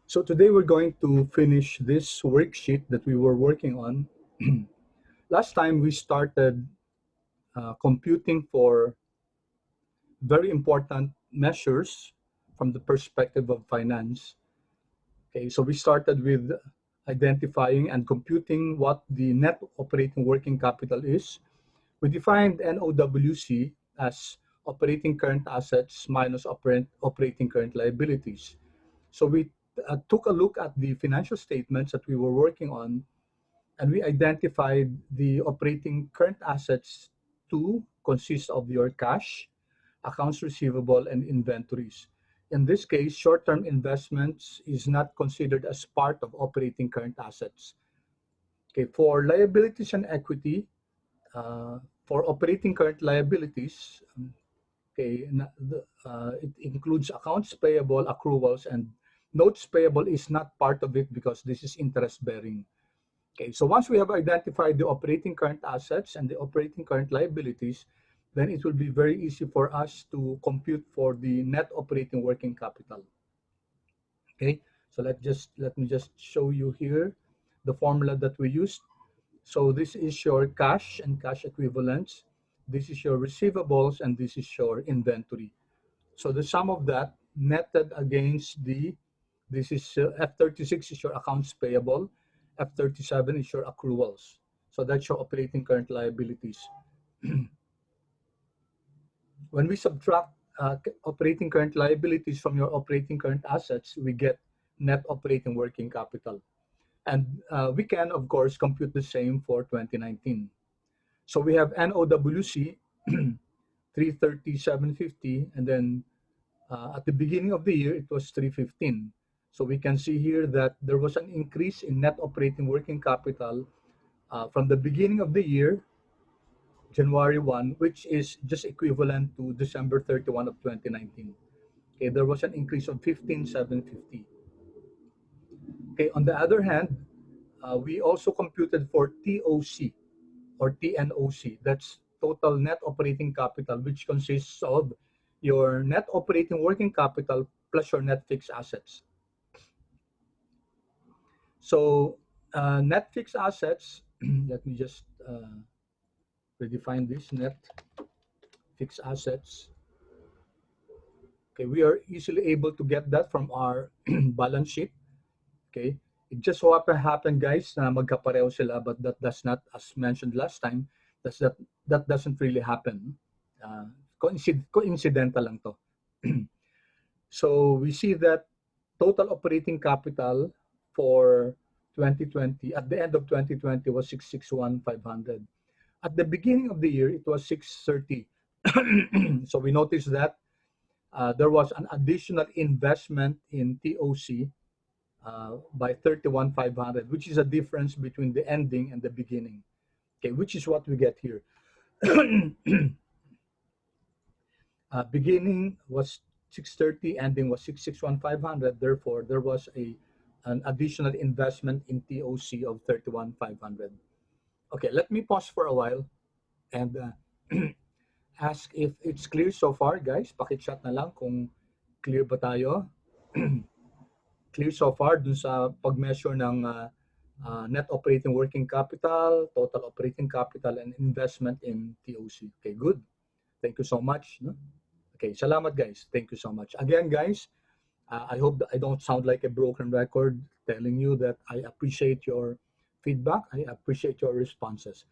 So today we're going to finish this worksheet that we were working on. Last time we started computing for very important measures from the perspective of finance. Okay, so we started with identifying and computing what the net operating working capital is. We defined NOWC as operating current assets minus operating current liabilities. So we took a look at the financial statements that we were working on, and we identified the operating current assets to consist of your cash, accounts receivable, and inventories. In this case, short-term investments is not considered as part of operating current assets. Okay, for liabilities and equity, for operating current liabilities, okay, it includes accounts payable, accruals, and notes payable is not part of it because this is interest bearing. Okay, so once we have identified the operating current assets and the operating current liabilities, then it will be very easy for us to compute for the net operating working capital. Okay, so let me just show you here the formula that we used. So this is your cash and cash equivalents. This is your receivables, and this is your inventory. So the sum of that netted against this is F36 is your accounts payable, F37 is your accruals. So that's your operating current liabilities. When we subtract operating current liabilities from your operating current assets, we get net operating working capital. And we can, of course, compute the same for 2019. So we have NOWC 337.50, and then at the beginning of the year, it was 315. So we can see here that there was an increase in net operating working capital from the beginning of the year, January 1, which is just equivalent to December 31 of 2019. Okay, there was an increase of 15,750. Okay, on the other hand, we also computed for TOC or TNOC. That's total net operating capital, which consists of your net operating working capital plus your net fixed assets. So net fixed assets, let me just redefine this net fixed assets. Okay, we are easily able to get that from our balance sheet. Okay, it just so happened, guys, na magkapareho sila, but that does not, as mentioned last time, that doesn't really happen. Coincidental lang to. So we see that total operating capital for 2020, at the end of 2020, was 661,500. At the beginning of the year, it was 630. So we noticed that there was an additional investment in TOC by 31,500, which is a difference between the ending and the beginning. Okay, which is what we get here. Beginning was 630, ending was 661,500. Therefore, there was an additional investment in TOC of 31,500. Okay, let me pause for a while and ask if it's clear so far, guys. Pakichat na lang kung clear ba tayo. Clear so far dun sa pag-measure ng net operating working capital, total operating capital, and investment in TOC. Okay, good. Thank you so much. No? Okay, salamat, guys. Thank you so much. Again, guys, I hope that I don't sound like a broken record telling you that I appreciate your feedback. I appreciate your responses.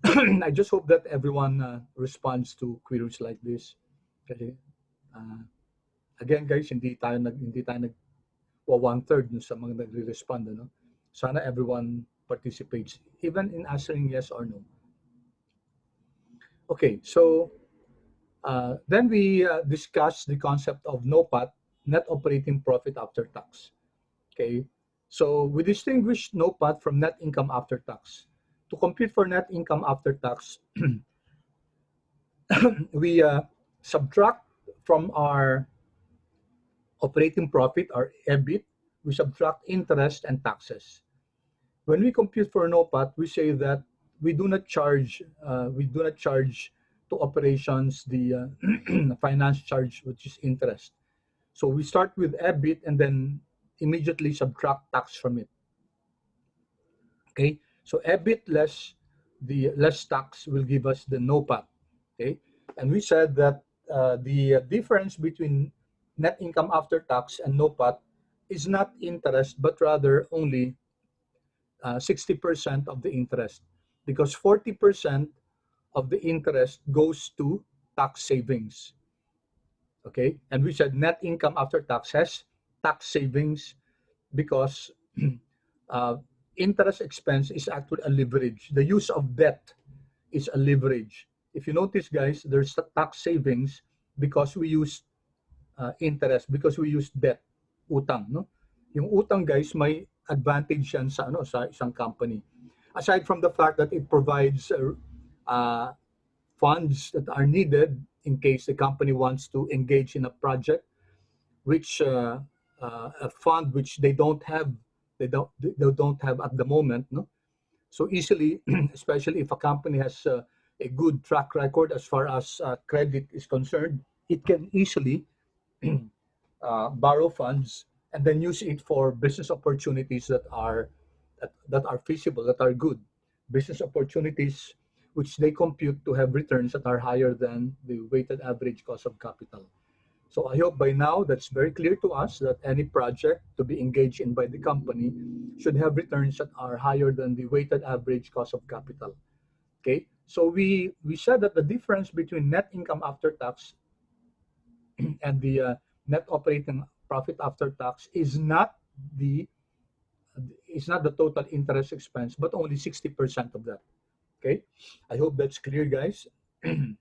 I just hope that everyone responds to queries like this. Okay. Again, guys, hindi tayo nag 1/3 sa mga nagre-respond, no? Sana everyone participates, even in answering yes or no. Okay, so then we discussed the concept of NOPAT, net operating profit after tax. Okay, so we distinguish NOPAT from net income after tax. To compute for net income after tax, we subtract from our operating profit, or EBIT, we subtract interest and taxes. When we compute for NOPAT, we say that we do not charge to operations the finance charge, which is interest. So we start with EBIT, and then immediately subtract tax from it. Okay, so EBIT less the less tax will give us the NOPAT. Okay, and we said that the difference between net income after tax and NOPAT is not interest, but rather only 60% of the interest, because 40% of the interest goes to tax savings. Okay, and we said net income after tax has tax savings because uh, interest expense is actually a leverage. The use of debt is a leverage. If you notice, guys, there's a tax savings because we use interest, because we use debt, utang, no? Yung utang, guys, may advantage yan sa sa isang company. Aside from the fact that it provides uh, funds that are needed in case the company wants to engage in a project, which a fund which they don't have at the moment, no? So easily, especially if a company has a good track record as far as credit is concerned, it can easily borrow funds and then use it for business opportunities that are feasible, that are good business opportunities, which they compute to have returns that are higher than the weighted average cost of capital. So I hope by now that's very clear to us that any project to be engaged in by the company should have returns that are higher than the weighted average cost of capital. Okay, so we said that the difference between net income after tax and the net operating profit after tax the is not the total interest expense, but only 60% of that. Okay, I hope that's clear, guys. Okay,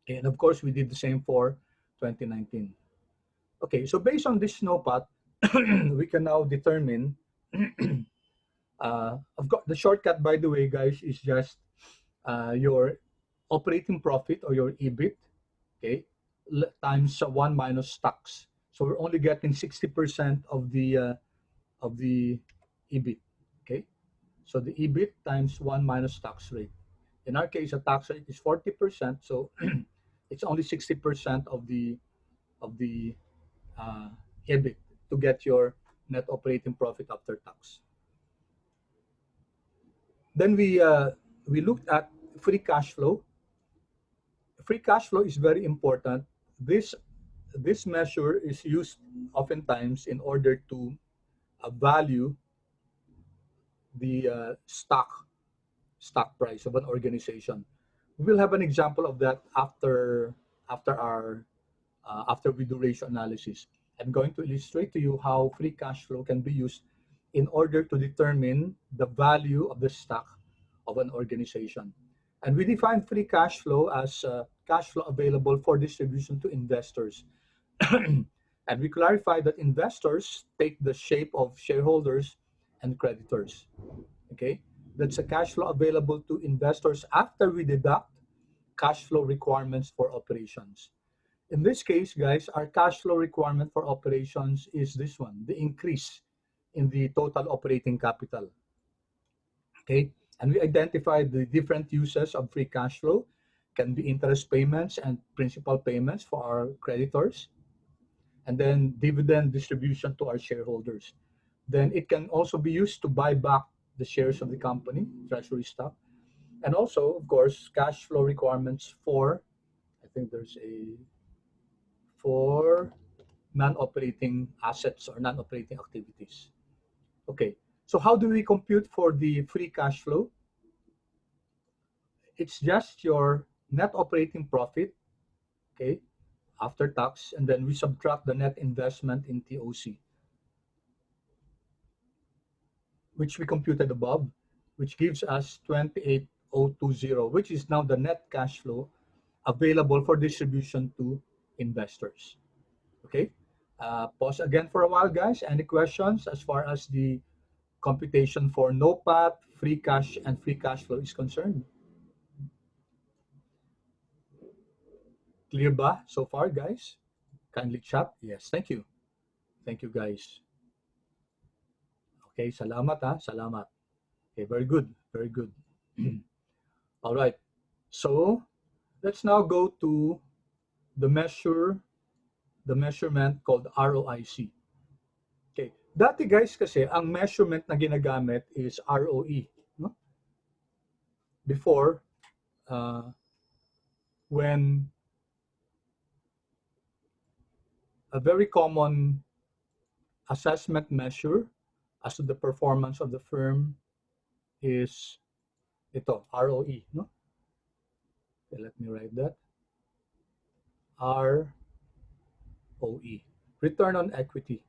and of course, we did the same for 2019. Okay, so based on this snowpat, we can now determine. Of course, the shortcut, by the way, guys, is just your operating profit or your EBIT, okay, times 1 minus tax. So we're only getting 60% of the EBIT. Okay, so the EBIT times 1 minus tax rate. In our case, the tax rate is 40%, so it's only 60% of the uh, EBIT to get your net operating profit after tax. Then we looked at free cash flow. Free cash flow is very important. This measure is used oftentimes in order to value the stock price of an organization. We will have an example of that after we do ratio analysis. I'm going to illustrate to you how free cash flow can be used in order to determine the value of the stock of an organization. And we define free cash flow as cash flow available for distribution to investors. And we clarify that investors take the shape of shareholders and creditors. Okay, that's a cash flow available to investors after we deduct cash flow requirements for operations. In this case, guys, our cash flow requirement for operations is this one, the increase in the total operating capital. Okay, and we identified the different uses of free cash flow. Can be interest payments and principal payments for our creditors, and then dividend distribution to our shareholders. Then it can also be used to buy back the shares of the company, treasury stock, and also, of course, cash flow requirements for, I think there's a, for non-operating assets or non-operating activities. Okay, so how do we compute for the free cash flow? It's just your net operating profit, okay, after tax, and then we subtract the net investment in TOC, which we computed above, which gives us 28,020, which is now the net cash flow available for distribution to investors. Okay, pause again for a while, guys. Any questions as far as the computation for NOPAT, free cash, and free cash flow is concerned? Clear ba so far, guys? Kindly chat. Yes, thank you. Thank you, guys. Okay, salamat ha, salamat. Okay, very good, very good. All right, so let's now go to the measurement called ROIC. Dati guys kasi, ang measurement na ginagamit is ROE. No? Before, uh, when a very common assessment measure as to the performance of the firm is ito, ROE. No? Okay, let me write that. ROE, return on equity,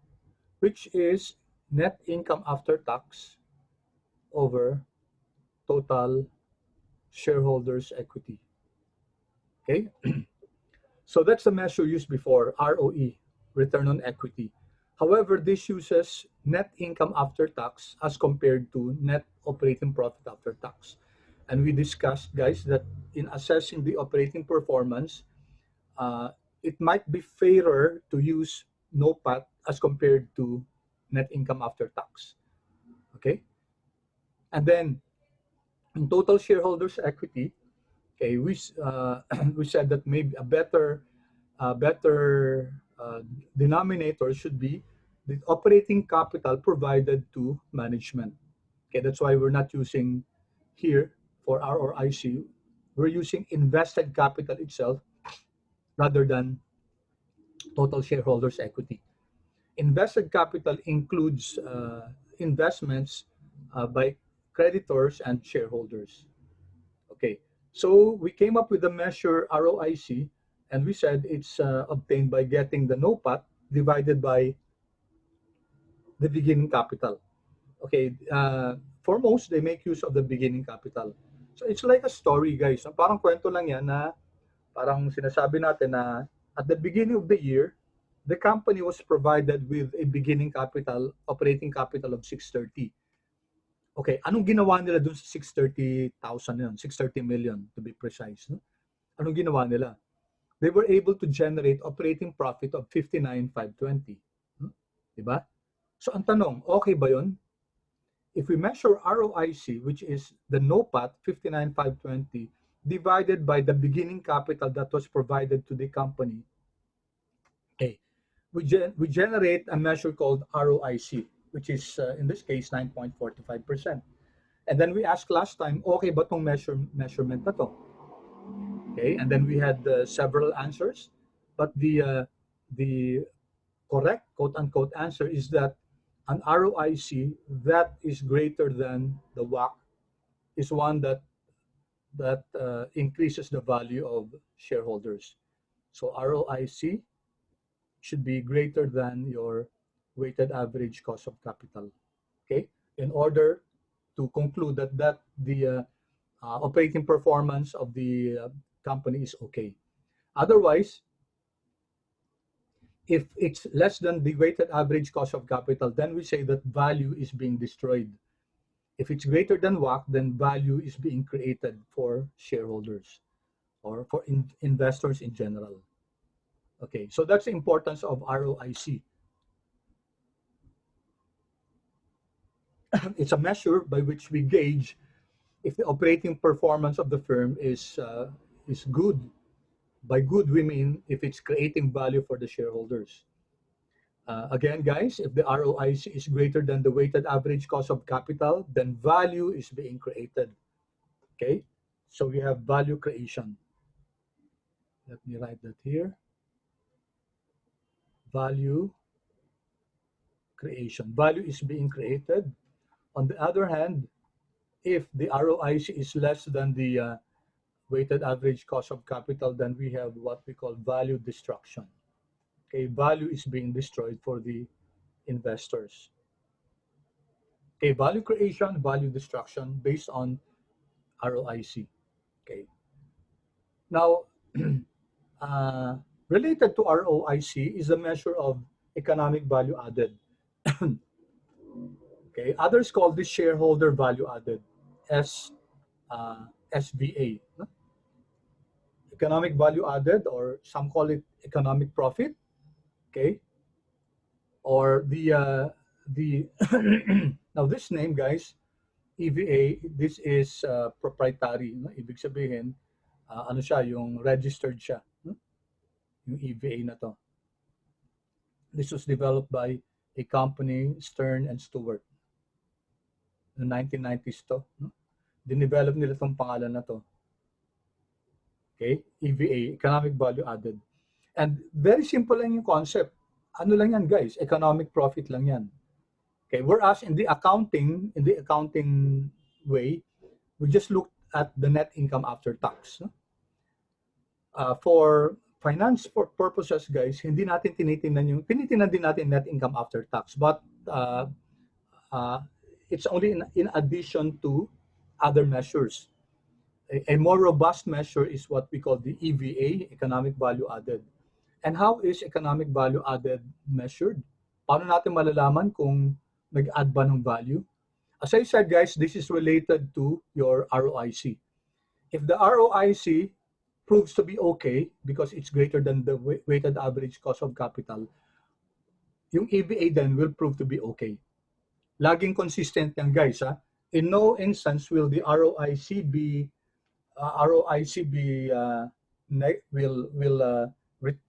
which is net income after tax over total shareholders' equity. Okay, so that's the measure used before, ROE, return on equity. However, this uses net income after tax as compared to net operating profit after tax. And we discussed, guys, that in assessing the operating performance, uh, it might be fairer to use NOPAT as compared to net income after tax. Okay, and then in total shareholders' equity, okay, we said that maybe a better denominator should be the operating capital provided to management. Okay, that's why we're not using here for ROIC. We're using invested capital itself rather than total shareholders' equity. Invested capital includes investments by creditors and shareholders. Okay, so we came up with the measure ROIC, and we said it's obtained by getting the NOPAT divided by the beginning capital. Okay, for most, they make use of the beginning capital. So it's like a story, guys. Parang kwento lang yan na parang sinasabi natin na at the beginning of the year, the company was provided with a beginning capital, operating capital of 630. Okay, anong ginawa nila dun sa 630,000 yun? 630 million to be precise. No? Anong ginawa nila? They were able to generate operating profit of 59,520. No? Diba? So ang tanong, okay ba yun? If we measure ROIC, which is the NOPAT, 59,520, divided by the beginning capital that was provided to the company, okay, we generate a measure called ROIC, which is, in this case, 9.45%. And then we asked last time, okay ba tong measurement na to? Okay, and then we had several answers, but the correct quote unquote answer is that an ROIC that is greater than the WACC is one that increases the value of shareholders. So ROIC should be greater than your weighted average cost of capital. Okay, in order to conclude that the operating performance of the company is okay. Otherwise, if it's less than the weighted average cost of capital, then we say that value is being destroyed. If it's greater than WACC, then value is being created for shareholders or for investors in general. Okay, so that's the importance of ROIC. It's a measure by which we gauge if the operating performance of the firm is good. By good, we mean if it's creating value for the shareholders. Again, guys, if the ROIC is greater than the weighted average cost of capital, then value is being created. Okay, so we have value creation. Let me write that here. Value creation. Value is being created. On the other hand, if the ROIC is less than the weighted average cost of capital, then we have what we call value destruction. Okay, value is being destroyed for the investors. Okay, value creation, value destruction based on ROIC. Okay. Now, uh, related to ROIC is the measure of economic value added. Okay, others call this shareholder value added, S SVA. No? Economic value added, or some call it economic profit. Okay, or the now this name, guys, EVA, this is proprietary. No? Ibig sabihin, ano siya, yung registered siya. No? Yung EVA na to. This was developed by a company, Stern and Stewart. No 1990s to. No? Dinevelop nila itong pangalan na to. Okay? EVA, Economic Value Added. And very simple lang yung concept. Ano lang yan, guys? Economic profit lang yan. Okay, whereas in the accounting way, we just look at the net income after tax. No? For finance for purposes, guys, hindi natin tinitingnan din natin net income after tax, but it's only in addition to other measures. A more robust measure is what we call the EVA, Economic Value Added. And how is economic value added measured? Paano natin malalaman kung nag-add ba ng value? As I said, guys, this is related to your ROIC. If the ROIC proves to be okay because it's greater than the weighted average cost of capital, yung EVA then will prove to be okay. Laging consistent yan, guys. Ha? In no instance will the ROIC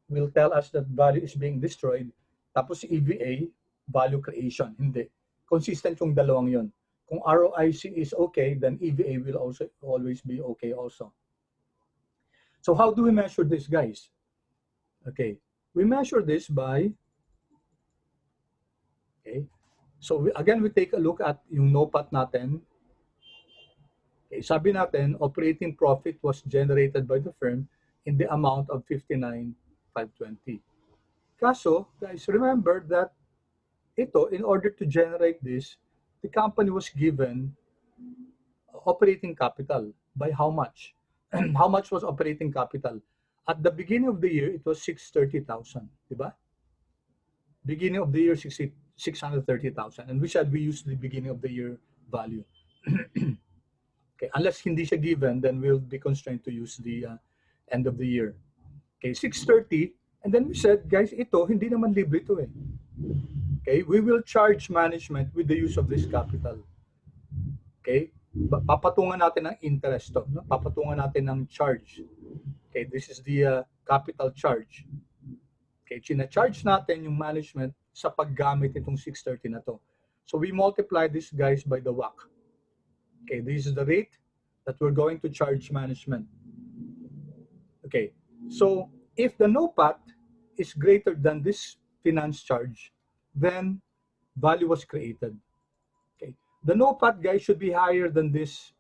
will tell us that value is being destroyed, tapos EVA, value creation. Hindi. Consistent yung dalawang yon. Kung ROIC is okay, then EVA will also always be okay also. So how do we measure this, guys? Okay, we measure this by, okay, so again, we take a look at yung NOPAT natin. Okay, sabi natin, operating profit was generated by the firm in the amount of 59,520. Kaso, guys, remember that ito, in order to generate this, the company was given operating capital. By how much? How much was operating capital? At the beginning of the year, it was 630,000, diba? Beginning of the year, 630,000. And we said we use the beginning of the year value. Okay, unless hindi siya given, then we'll be constrained to use the end of the year. Okay, 630, and then we said, guys, ito, hindi naman libre ito eh. Okay, we will charge management with the use of this capital. Okay, papatungan natin ng interest to, no? Papatungan natin ng charge. Okay, this is the capital charge. Okay, china-charge natin yung management sa paggamit itong 630 na to. So we multiply this, guys, by the WACC. Okay, this is the rate that we're going to charge management. Okay, so if the NOPAT is greater than this finance charge, then value was created. Okay, the NOPAT, guys, should be higher than this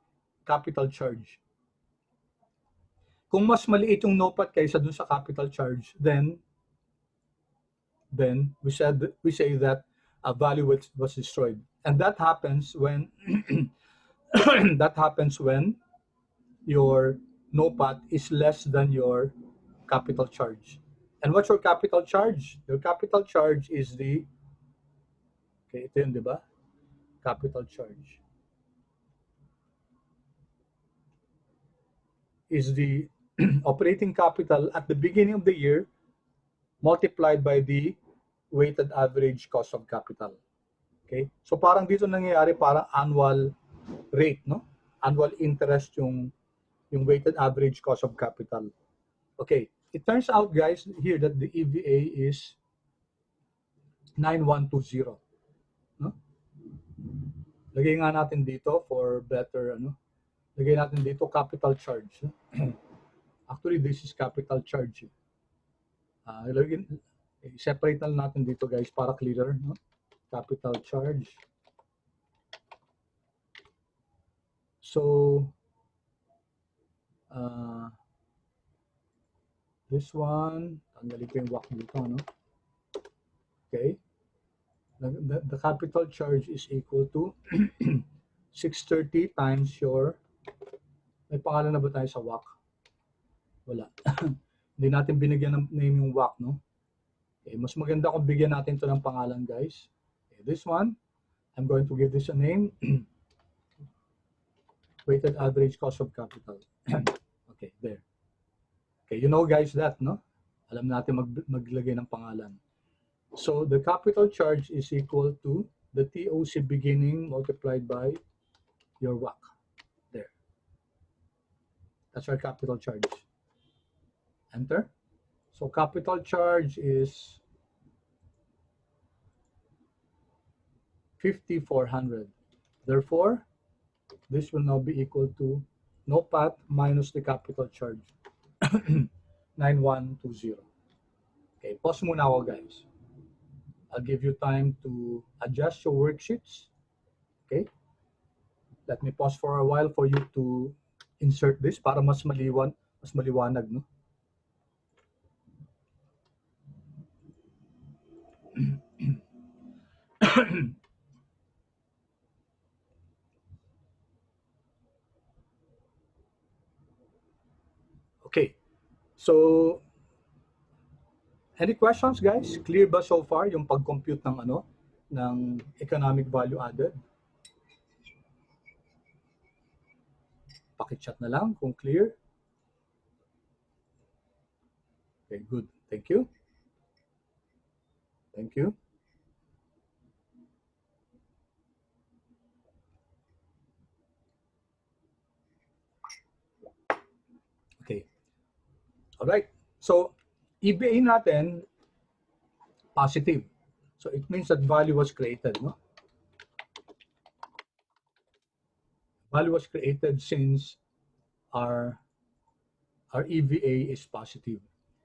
capital charge. Kung mas maliit yung NOPAT kaysa dun sa capital charge, then we say that a value was destroyed, and that happens when that happens when your NOPAT is less than your capital charge. And what's your capital charge? Your capital charge is the, okay, ito yun, di ba? Capital charge is the operating capital at the beginning of the year multiplied by the weighted average cost of capital. Okay? So parang dito nangyayari parang annual rate, no? Annual interest yung weighted average cost of capital. Okay, it turns out, guys, here that the EVA is 9120. No? Lagay nga natin dito for better, lagay natin dito capital charge. No? Actually, this is capital charge. Separate na natin dito, guys, para clearer. No? Capital charge. So, this one, tanggalin ko yung WACC dito, no? Okay. The capital charge is equal to 630 times your, may pangalan na ba tayo sa WACC? Wala. Hindi natin binigyan ng name yung WACC, no? Okay, mas maganda kung bigyan natin ito ng pangalan, guys. Okay, this one, I'm going to give this a name. Weighted average cost of capital. Okay, there. Okay, you know, guys, that, no? Alam natin maglagay ng pangalan. So the capital charge is equal to the TOC beginning multiplied by your WACC. There. That's our capital charge. Enter. So capital charge is 5,400. Therefore, this will now be equal to NOPAT minus the capital charge, 9120. Okay, pause muna ako guys. I'll give you time to adjust your worksheets. Okay, let me pause for a while for you to insert this para mas maliwanag, no? Okay, so any questions guys? Clear ba so far yung pag-compute ng ng economic value added? Paki-chat na lang kung clear. Okay, good. Thank you. Thank you. Okay. All right. So, EVA natin, positive. So, it means that value was created, no? Value was created since our EVA is positive.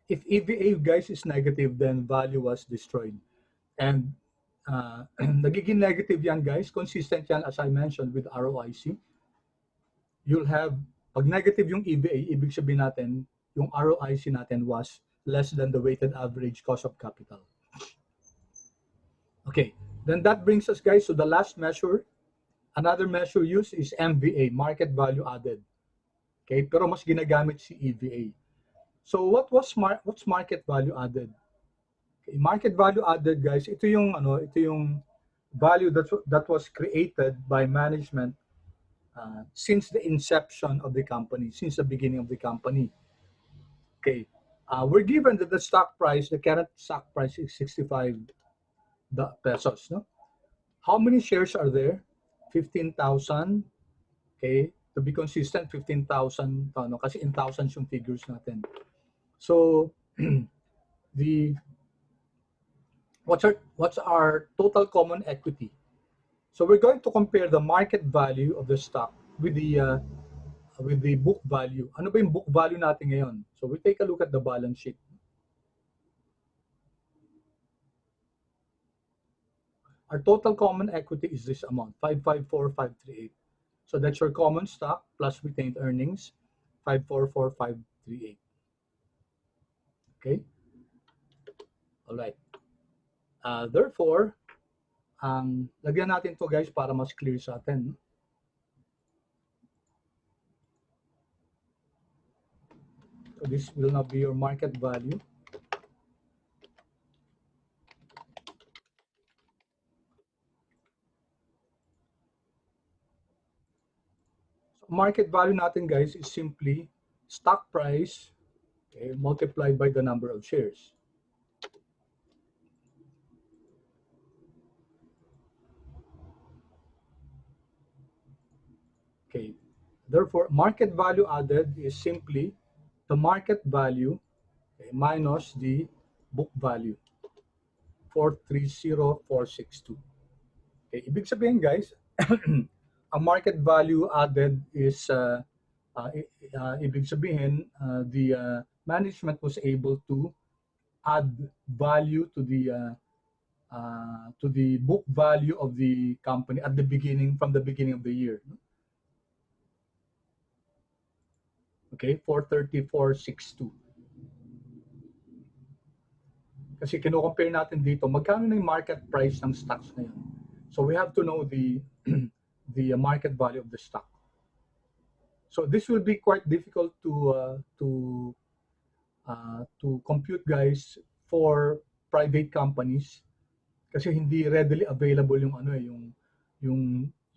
If EVA, guys, is negative, then value was destroyed. And nagiging negative yan, guys. Consistent yan, as I mentioned, with ROIC. You'll have, pag negative yung EVA, ibig sabihin natin, yung ROIC natin was less than the weighted average cost of capital. Okay, then that brings us, guys, to the last measure. Another measure used is MVA, market value added. Okay, pero mas ginagamit si EVA. So what's market value added? Okay, market value added, guys, ito yung value that was created by management since the inception of the company, since the beginning of the company. Okay, we're given that the stock price, the current stock price is 65 pesos, no? How many shares are there? 15,000. Okay, to be consistent, 15,000, kasi in thousands yung figures natin. So, what's our total common equity? So we're going to compare the market value of the stock with the book value. Ano ba yung book value natin ngayon? So we take a look at the balance sheet. Our total common equity is this amount, 554,538. So that's your common stock plus retained earnings, 544,538. Okay? All right. Therefore, lagyan natin to guys para mas clear sa atin. So this will now be your market value. So market value natin guys is simply stock price, okay, multiplied by the number of shares. Okay, therefore, market value added is simply the market value, okay, minus the book value, 430,462. Okay, ibig sabihin guys, a market value added is, ibig sabihin, the management was able to add value to the book value of the company at the beginning, from the beginning of the year. Okay, 430,462. Kasi kino-compare natin dito, magkano na yung market price ng stocks ngayon. So we have to know the the market value of the stock. So this will be quite difficult to compute, guys, for private companies kasi hindi readily available yung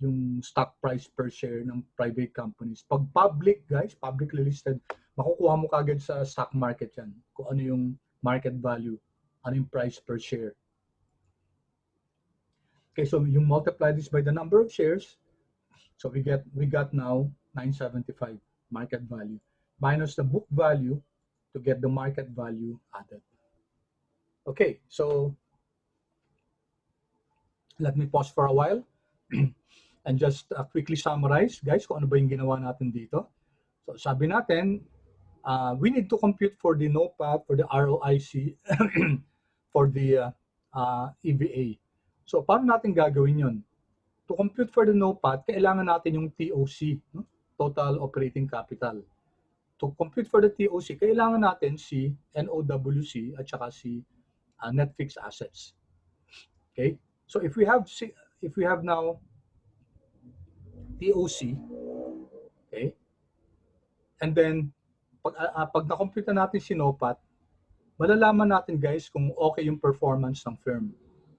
yung stock price per share ng private companies. Pag public, guys, publicly listed, makukuha mo kagad sa stock market yan kung ano yung market value, ano yung price per share. Okay, so you multiply this by the number of shares, so we got now 975 market value minus the book value to get the market value added. Okay, so Let me pause for a while and just quickly summarize, guys, kung ano ba yung ginawa natin dito. So sabi natin, we need to compute for the NOPAT, for the ROIC, for the EVA. So paano natin gagawin yon? To compute for the NOPAT, kailangan natin yung TOC, no? Total Operating Capital. To compute for the TOC, kailangan natin si NOWC at saka si net fixed assets. Okay? So if we have now TOC, okay? And then pag na-compute na natin si NOPAT, malalaman natin, guys, kung okay yung performance ng firm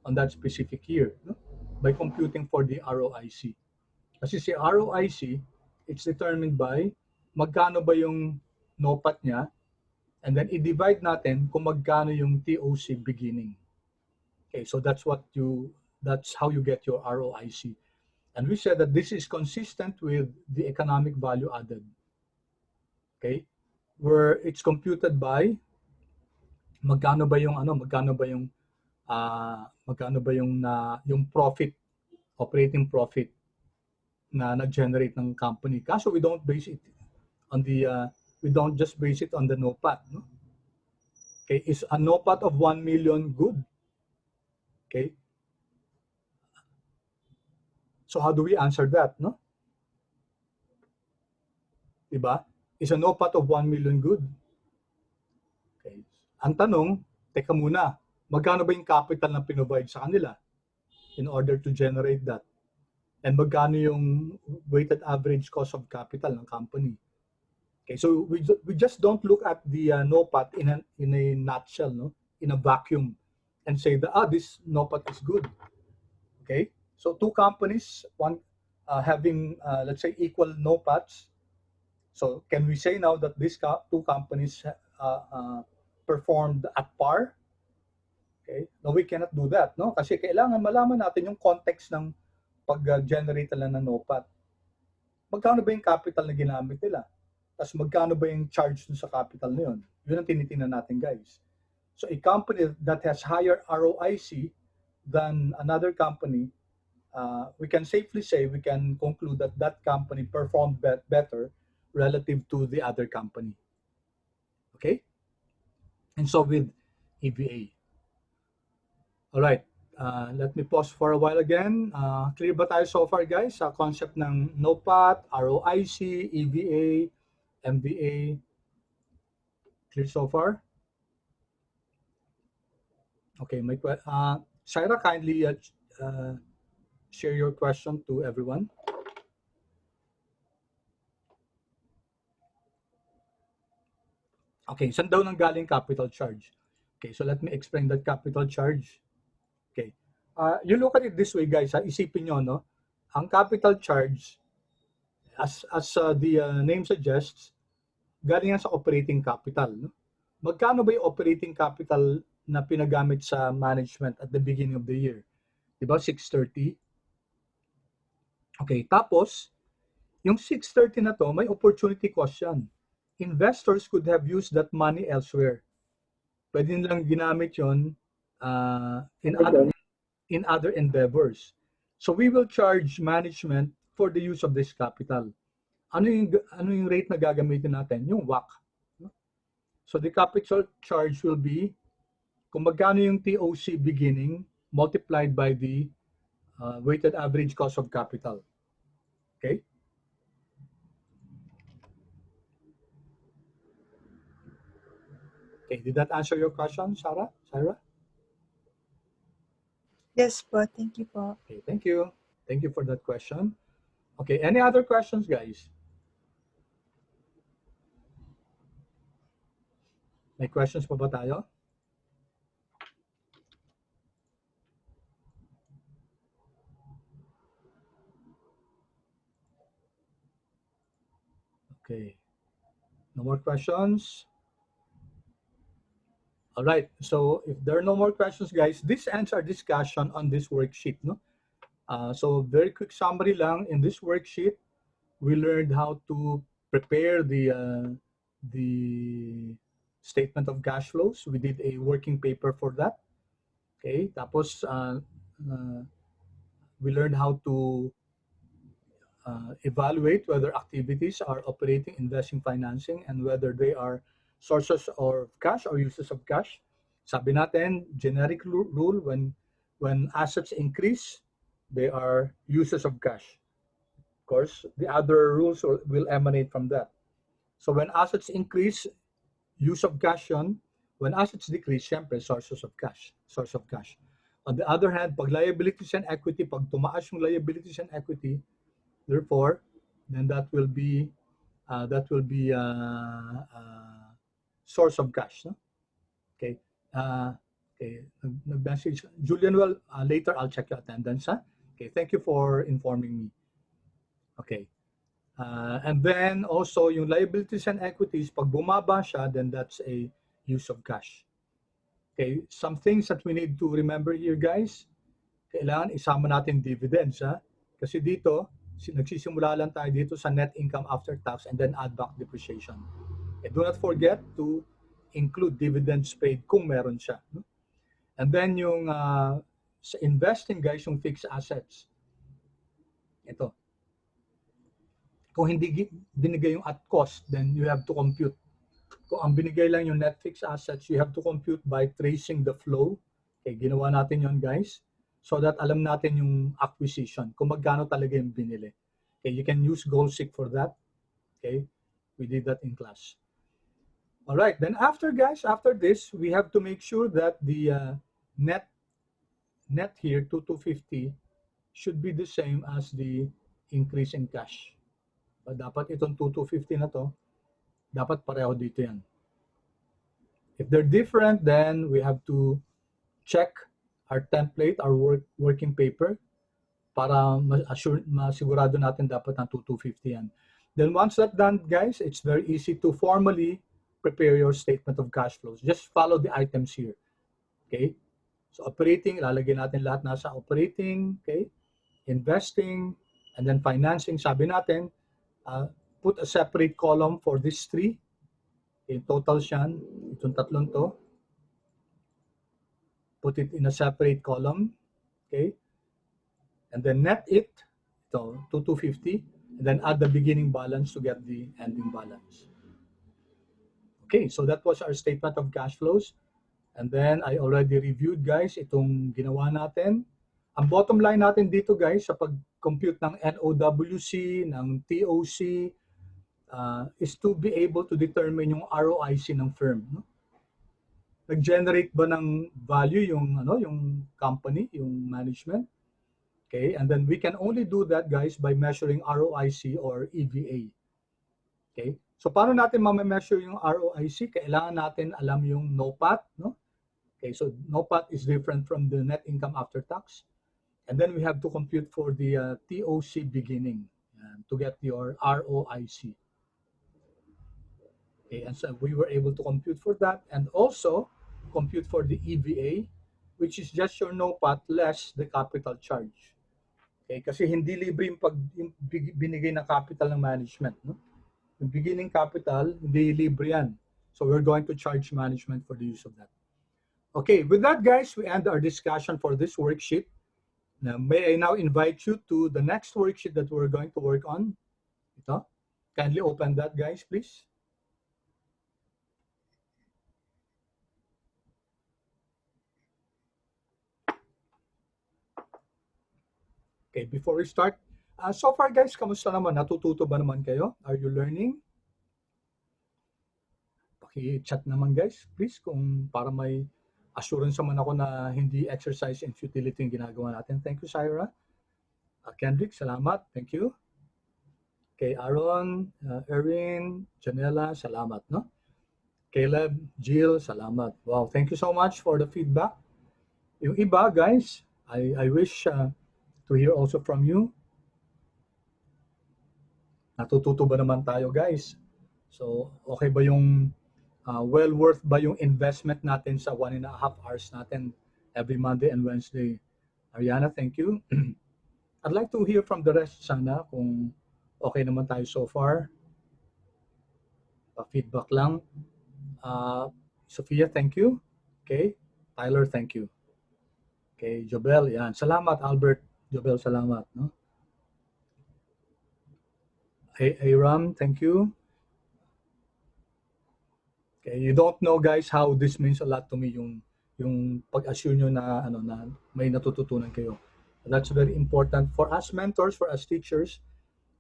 on that specific year, no? By computing for the ROIC. Kasi si ROIC, it's determined by magkano ba yung NOPAT niya, and then i-divide natin kung magkano yung TOC beginning. Okay, so that's how you get your ROIC. And we said that this is consistent with the economic value added. Okay? Where it's computed by magkano ba yung profit, operating profit na nag-generate ng company. Kaso we don't base it on we don't just base it on the NOPAT, no? Okay, is a NOPAT of 1 million good? Okay. So how do we answer that, no? Diba? Is a NOPAT of 1 million good? Okay. Ang tanong, teka muna, magkano ba yung capital na pinrovide sa kanila in order to generate that? And magkano yung weighted average cost of capital ng company? Okay, so we just don't look at the NOPAT in a nutshell, no? In a vacuum, and say that this NOPAT is good. Okay, so two companies, one having let's say equal NOPATs. So can we say now that these two companies performed at par? Okay, no, we cannot do that, no? Kasi kailangan malaman natin yung context ng pag-generate nila ng NOPAT. Magkano ba yung capital na ginamit nila? Tapos magkano ba yung charge sa capital na yun? Yun ang tinitingnan natin, guys. So a company that has higher ROIC than another company, we can safely say, we can conclude that that company performed better relative to the other company. Okay? And so with EVA. All right. Let me pause for a while again. Clear ba tayo so far, guys, sa concept ng NOPAT, ROIC, EVA, MVA? Clear so far? Okay, Shaira, kindly share your question to everyone. Okay, saan daw nang galing capital charge? Okay, so let me explain that capital charge. Okay, you look at it this way, guys. Isipin nyo, no? Ang capital charge, as the name suggests, galing yan sa operating capital, no? Magkano ba yung operating capital na pinagamit sa management at the beginning of the year? Diba, 630? Okay, tapos, yung 630 na to, may opportunity cost yan. Investors could have used that money elsewhere. Pwede nilang ginamit yon in other endeavors. So we will charge management for the use of this capital. Ano yung rate na gagamitin natin? Yung WACC. So the capital charge will be kung magkano yung TOC beginning multiplied by the weighted average cost of capital. Okay? Okay, did that answer your question, Sarah? Yes po, thank you po. Okay, thank you. Thank you for that question. Okay, any other questions, guys? May questions pa ba tayo? Okay. No more questions? All right. So if there are no more questions, guys, this ends our discussion on this worksheet, no? So very quick summary lang. In this worksheet, we learned how to prepare the statement of cash flows. We did a working paper for that. Okay. Tapos we learned how to evaluate whether activities are operating, investing, financing, and whether they are sources of cash or uses of cash. Sabi natin, generic rule, when assets increase, they are uses of cash. Of course, the other rules will emanate from that. So when assets increase, use of cash yun. When assets decrease, syempre, sources of cash, source of cash. On the other hand, pag liabilities and equity, pag tumaas yung liabilities and equity, therefore, then that will be source of cash. No? Okay. Okay. Nag-message. Julian, well, later I'll check your attendance. Huh? Okay. Thank you for informing me. Okay. And then also yung liabilities and equities, pag bumaba siya, then that's a use of cash. Okay. Some things that we need to remember here, guys. Kailangan isama natin dividends. Ha? Kasi dito, nagsisimula lang tayo dito sa net income after tax and then add back depreciation. And do not forget to include dividends paid kung meron siya. And then yung sa investing, guys, yung fixed assets. Ito. Kung hindi binigay yung at cost, then you have to compute. Kung ang binigay lang yung net fixed assets, you have to compute by tracing the flow. Okay, ginawa natin yon, guys. So that alam natin yung acquisition, kung magkano talaga yung binili. Okay, you can use GoalSeek for that. Okay, we did that in class. All right, then after, guys, after this, we have to make sure that the net here, 2,250, should be the same as the increase in cash. But dapat itong 2,250 na to, dapat pareho dito yan. If they're different, then we have to check our template, our working paper, para masigurado natin dapat ng 2,250 yan. Then once that's done, guys, it's very easy to formally prepare your statement of cash flows. Just follow the items here. Okay? So operating, ilalagay natin lahat nasa operating, okay? Investing, and then financing. Sabi natin, put a separate column for these three. Okay, total siyan, itong tatlong to. Put it in a separate column, okay? And then net it, ito, 2,250, and then add the beginning balance to get the ending balance. Okay, so that was our statement of cash flows. And then I already reviewed, guys, itong ginawa natin. Ang bottom line natin dito, guys, sa pag-compute ng NOWC, ng TOC, is to be able to determine yung ROIC ng firm. No? Nag-generate ba ng value yung company, yung management? Okay, and then we can only do that, guys, by measuring ROIC or EVA. Okay, so paano natin ma-measure yung ROIC? Kailangan natin alam yung NOPAT, no? Okay, so NOPAT is different from the net income after tax. And then we have to compute for the TOC beginning to get your ROIC. Okay, and so we were able to compute for that and also compute for the EVA, which is just your NOPAT less the capital charge. Okay, kasi hindi libre yung binigay na capital ng management. No? Yung beginning capital, hindi libre yan. So we're going to charge management for the use of that. Okay, with that, guys, we end our discussion for this worksheet. Now, may I now invite you to the next worksheet that we're going to work on. Ito. Kindly open that, guys, please. Okay, before we start, so far, guys, kamusta naman? Natututo ba naman kayo? Are you learning? Paki-chat naman, guys, please, kung para may assurance naman ako na hindi exercise in futility yung ginagawa natin. Thank you, Syra. Kendrick, salamat. Thank you. Okay, Aaron, Erin, Janela, salamat, no? Caleb, Jill, salamat. Wow, thank you so much for the feedback. Yung iba, guys, I wish to hear also from you. Natututo ba naman tayo, guys? So, okay ba yung well worth ba yung investment natin sa 1.5 hours natin every Monday and Wednesday? Ariana, thank you. I'd like to hear from the rest sana kung okay naman tayo so far. Feedback lang. Sophia, thank you. Okay. Tyler, thank you. Okay, Jobel, yan. Salamat, Albert. Jobel, salamat. No? Aram, thank you. Okay, you don't know guys how this means a lot to me yung pag-assure nyo na ano na may natututunan kayo. That's very important for us mentors, for us teachers.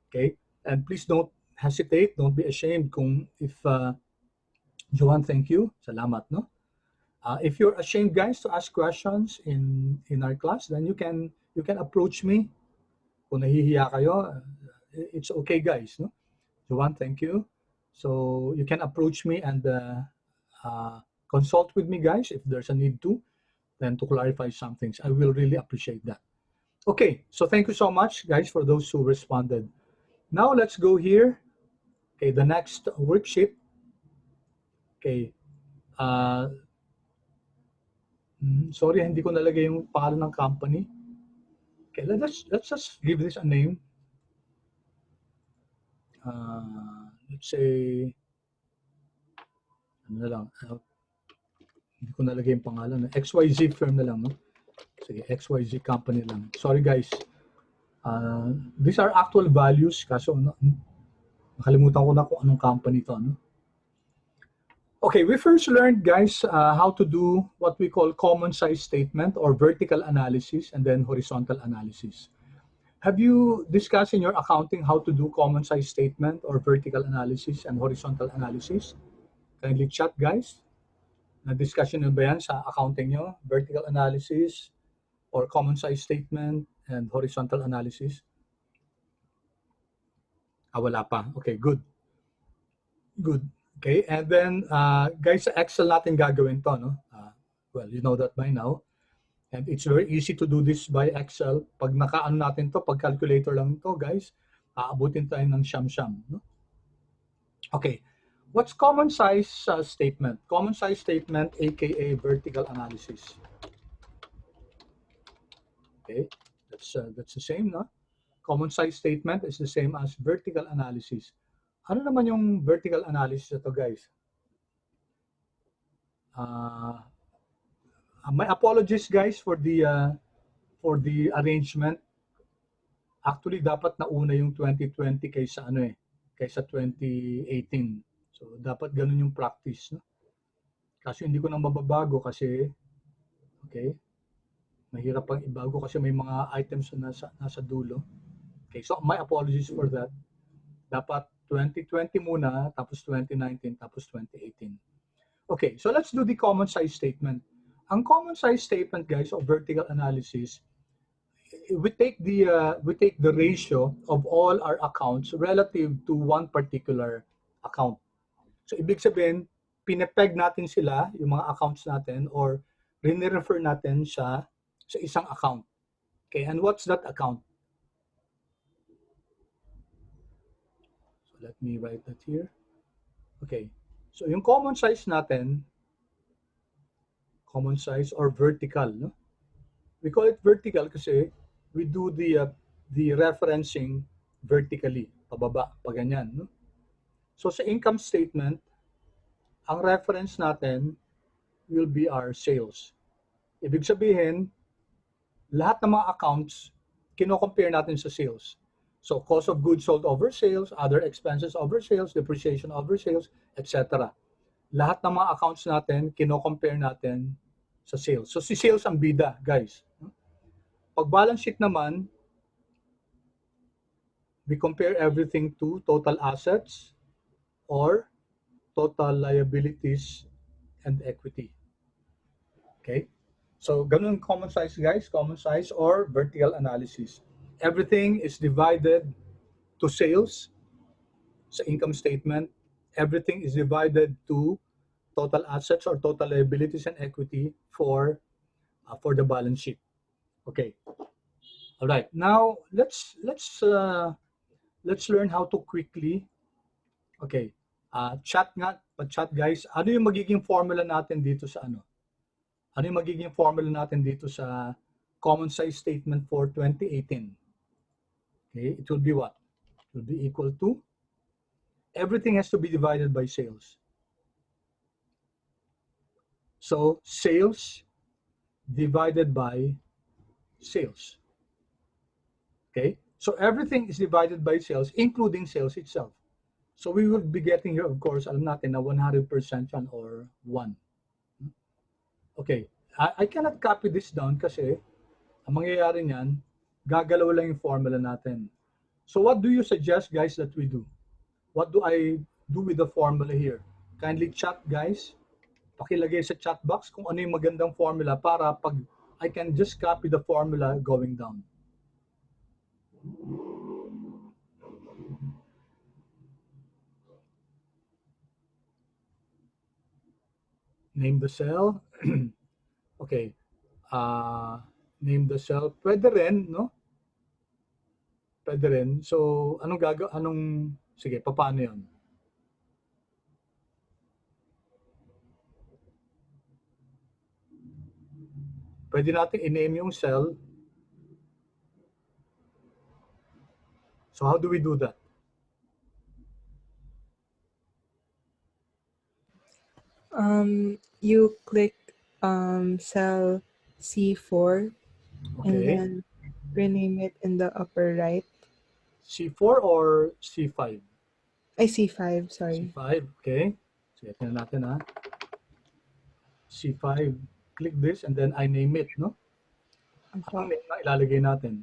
Okay? And please don't hesitate, don't be ashamed kung if Johan, thank you. Salamat, no? If you're ashamed guys to ask questions in our class, then you can approach me. Kung nahihiya kayo, it's okay guys, no? Johan, thank you. So you can approach me and uh, consult with me, guys, if there's a need to, then to clarify some things. I will really appreciate that. Okay, so thank you so much, guys, for those who responded. Now let's go here. Okay, the next worksheet. Okay, uh, sorry, hindi ko nalagay yung pangalan ng company. Okay, let's just give this a name. Let's say, ano na lang, hindi ko nalagay yung pangalan. XYZ firm na lang, no? Sige, XYZ company lang. Sorry guys. These are actual values kaso nakalimutan ko na kung anong company to. No? Okay, we first learned guys how to do what we call common size statement or vertical analysis and then horizontal analysis. Have you discussed in your accounting how to do common size statement or vertical analysis and horizontal analysis? Kindly chat guys. Na-discussion nyo ba yan sa accounting nyo? Vertical analysis or common size statement and horizontal analysis? Wala pa. Okay, good. Good. Okay, and then guys, sa Excel natin gagawin to, no? Well, you know that by now. And it's very easy to do this by Excel. Pag nakaano natin to, pag calculator lang to, guys, aabutin tayo ng siyam-siyam, no? Okay, what's common size statement? Common size statement, aka vertical analysis. Okay, that's the same, no? Common size statement is the same as vertical analysis. Ano naman yung vertical analysis ito, guys? My apologies, guys, for the arrangement. Actually, dapat nauna yung 2020 kaysa 2018. So, dapat ganun yung practice, no? Kasi hindi ko na mababago kasi, okay, mahirap pang ibago kasi may mga items na nasa dulo. Okay, so my apologies for that. Dapat 2020 muna, tapos 2019, tapos 2018. Okay, so let's do the common size statement. Ang common size statement, guys, of vertical analysis, we take the ratio of all our accounts relative to one particular account. So ibig sabihin, pinepeg natin sila, yung mga accounts natin, or rini-refer natin siya sa isang account. Okay, and what's that account? So let me write that here. Okay, so yung common size natin, common size or vertical, no? We call it vertical kasi we do the referencing vertically, pababa, pa ganyan, no? So sa income statement, ang reference natin will be our sales. Ibig sabihin, lahat ng mga accounts, kino-compare natin sa sales. So cost of goods sold over sales, other expenses over sales, depreciation over sales, etc. Lahat ng mga accounts natin, kino-compare natin sa sales. So si sales ang bida, guys. Pag balance sheet naman, we compare everything to total assets or total liabilities and equity. Okay? So, ganun common size, guys. Common size or vertical analysis. Everything is divided to sales sa income statement. Everything is divided to total assets or total liabilities and equity for the balance sheet. Okay. All right. Now, let's learn how to quickly. Okay. Chat guys. Ano yung magiging formula natin dito sa ano? Ano yung magiging formula natin dito sa common size statement for 2018? Okay, it will be what? It will be equal to, everything has to be divided by sales. So sales divided by sales. Okay, so everything is divided by sales, including sales itself. So we will be getting here, of course, alam natin na 100% yan or 1. Okay, I cannot copy this down kasi ang mangyayari niyan, gagalaw lang yung formula natin. So what do you suggest, guys, that we do? What do I do with the formula here? Kindly chat, guys. Pakilagay sa chat box kung ano yung magandang formula para pag I can just copy the formula going down. Name the cell. Okay. Name the cell. Pwede rin, no? Pwede rin. So, sige, paano yun? Pwede natin i-name yung cell. So, how do we do that? You click cell C4 and Okay. then rename it in the upper right. C4 or C5? C5, sorry. C5, okay. Sige, tingnan natin ha. C5, click this and then I name it, no? Anong name na ilalagay natin?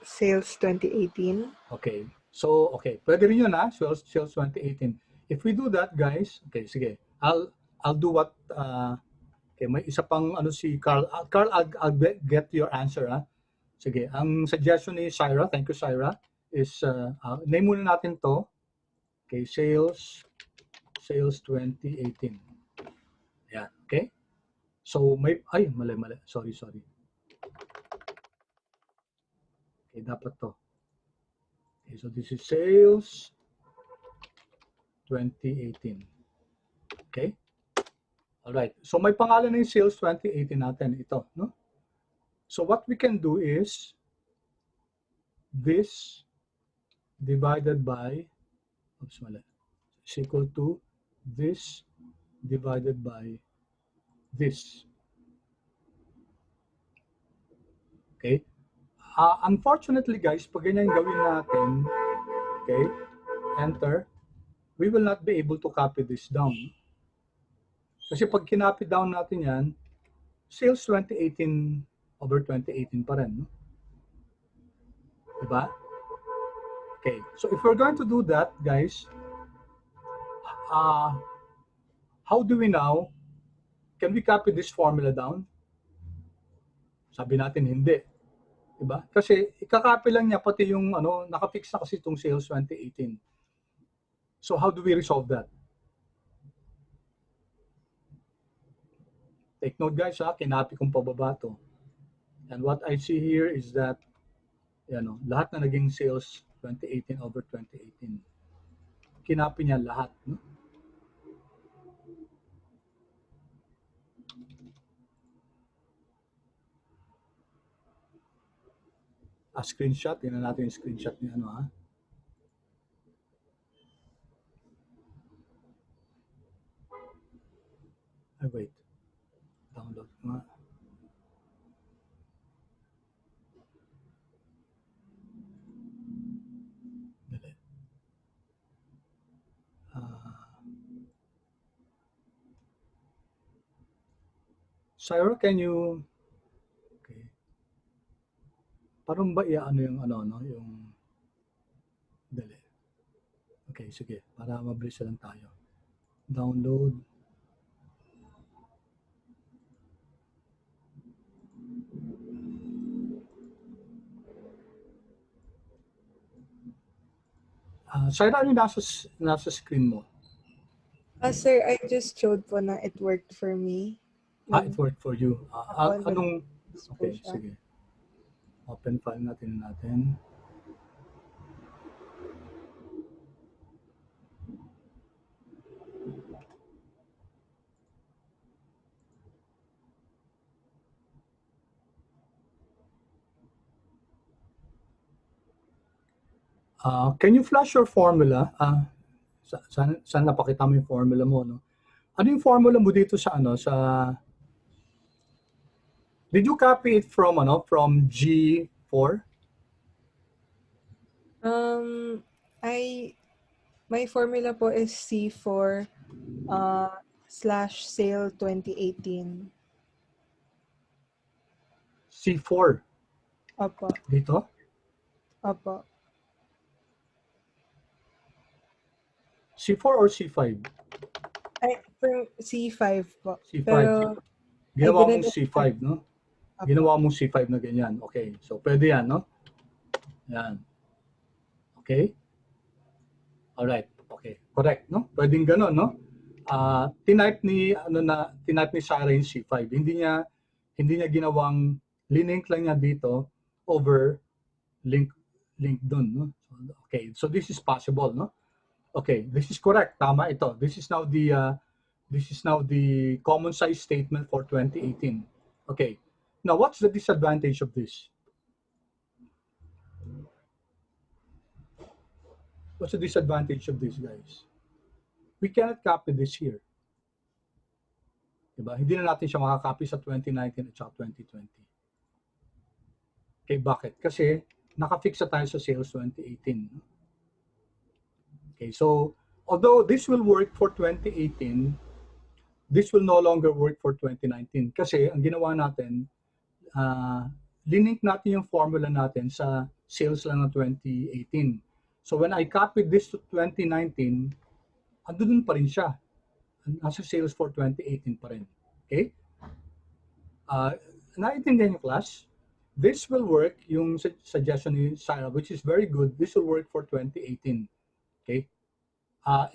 Sales 2018. Okay. So, okay. Pwede rin yun ha, sales 2018. If we do that, guys, okay, sige. I'll do what, okay, may isa pang ano si Carl. Carl, I'll get your answer ha. Sige, ang suggestion ni Syra, thank you Syra, is name muna natin to. Okay, sales 2018. Yan, okay? So may mali. Sorry. Okay, dapat to. Okay, so this is sales 2018. Okay? All right. So may pangalan na yung sales 2018 natin ito, no? So what we can do is this divided by is equal to this divided by this. Okay? Unfortunately, guys, pag ganyan gawin natin, okay, enter, we will not be able to copy this down. Kasi pag kinopy down natin yan, sales 2018 over 2018 pa rin. No? Diba? Okay, so if we're going to do that, guys, how do we now, can we copy this formula down? Sabi natin hindi. Diba? Kasi ikakopy lang niya pati yung nakafix na kasi itong sales 2018. So how do we resolve that? Take note, guys, kinopy kong pababa to. And what I see here is that lahat na naging sales 2018 over 2018. Kinopy niya lahat, no? Screenshot, tingnan natin yung screenshot ni wait. Download nga. Dali. Syra, can you, okay. Parang ba ano yung yung, dali. Okay, sige. Para mabilis lang tayo. Download. Syra, ano yung nasa screen mo? Sir, I just showed po na it worked for me. It worked for you. Anong, okay, sige. Open file natin. Can you flash your formula? Sana napakita mo yung formula mo, no? Ano yung formula mo dito sa did you copy it from from G4? I my formula po is C4 slash sale 2018. C4 Opo. dito. Opo. C4 or C5? Ay, for C5 po. C5. Pero I Ginawa didn't mong expect. C5, no? Opo. Ginawa mong C5 na ganyan. Okay. So, pwede yan, no? Yan. Okay? Alright. Okay. Correct, no? Pwedeng gano'n, no? Tinype ni Sarah yung C5. Hindi niya ginawang linink lang niya dito over link dun, no? Okay. So, this is possible, no? Okay. This is correct. Tama ito. This is now the common size statement for 2018. Okay. Now, what's the disadvantage of this? What's the disadvantage of this, guys? We cannot copy this here. Diba? Hindi na natin siya makakopy sa 2019 at saka 2020. Okay, bakit? Kasi nakafix na tayo sa sales 2018. Okay, so although this will work for 2018, this will no longer work for 2019. Kasi ang ginawa natin, linink natin yung formula natin sa sales lang ng 2018. So when I copied this to 2019, andun pa rin siya. Nasa sales for 2018 pa rin. Okay? Naiintindihan yung class? This will work, yung suggestion ni Sarah, which is very good. This will work for 2018. Okay?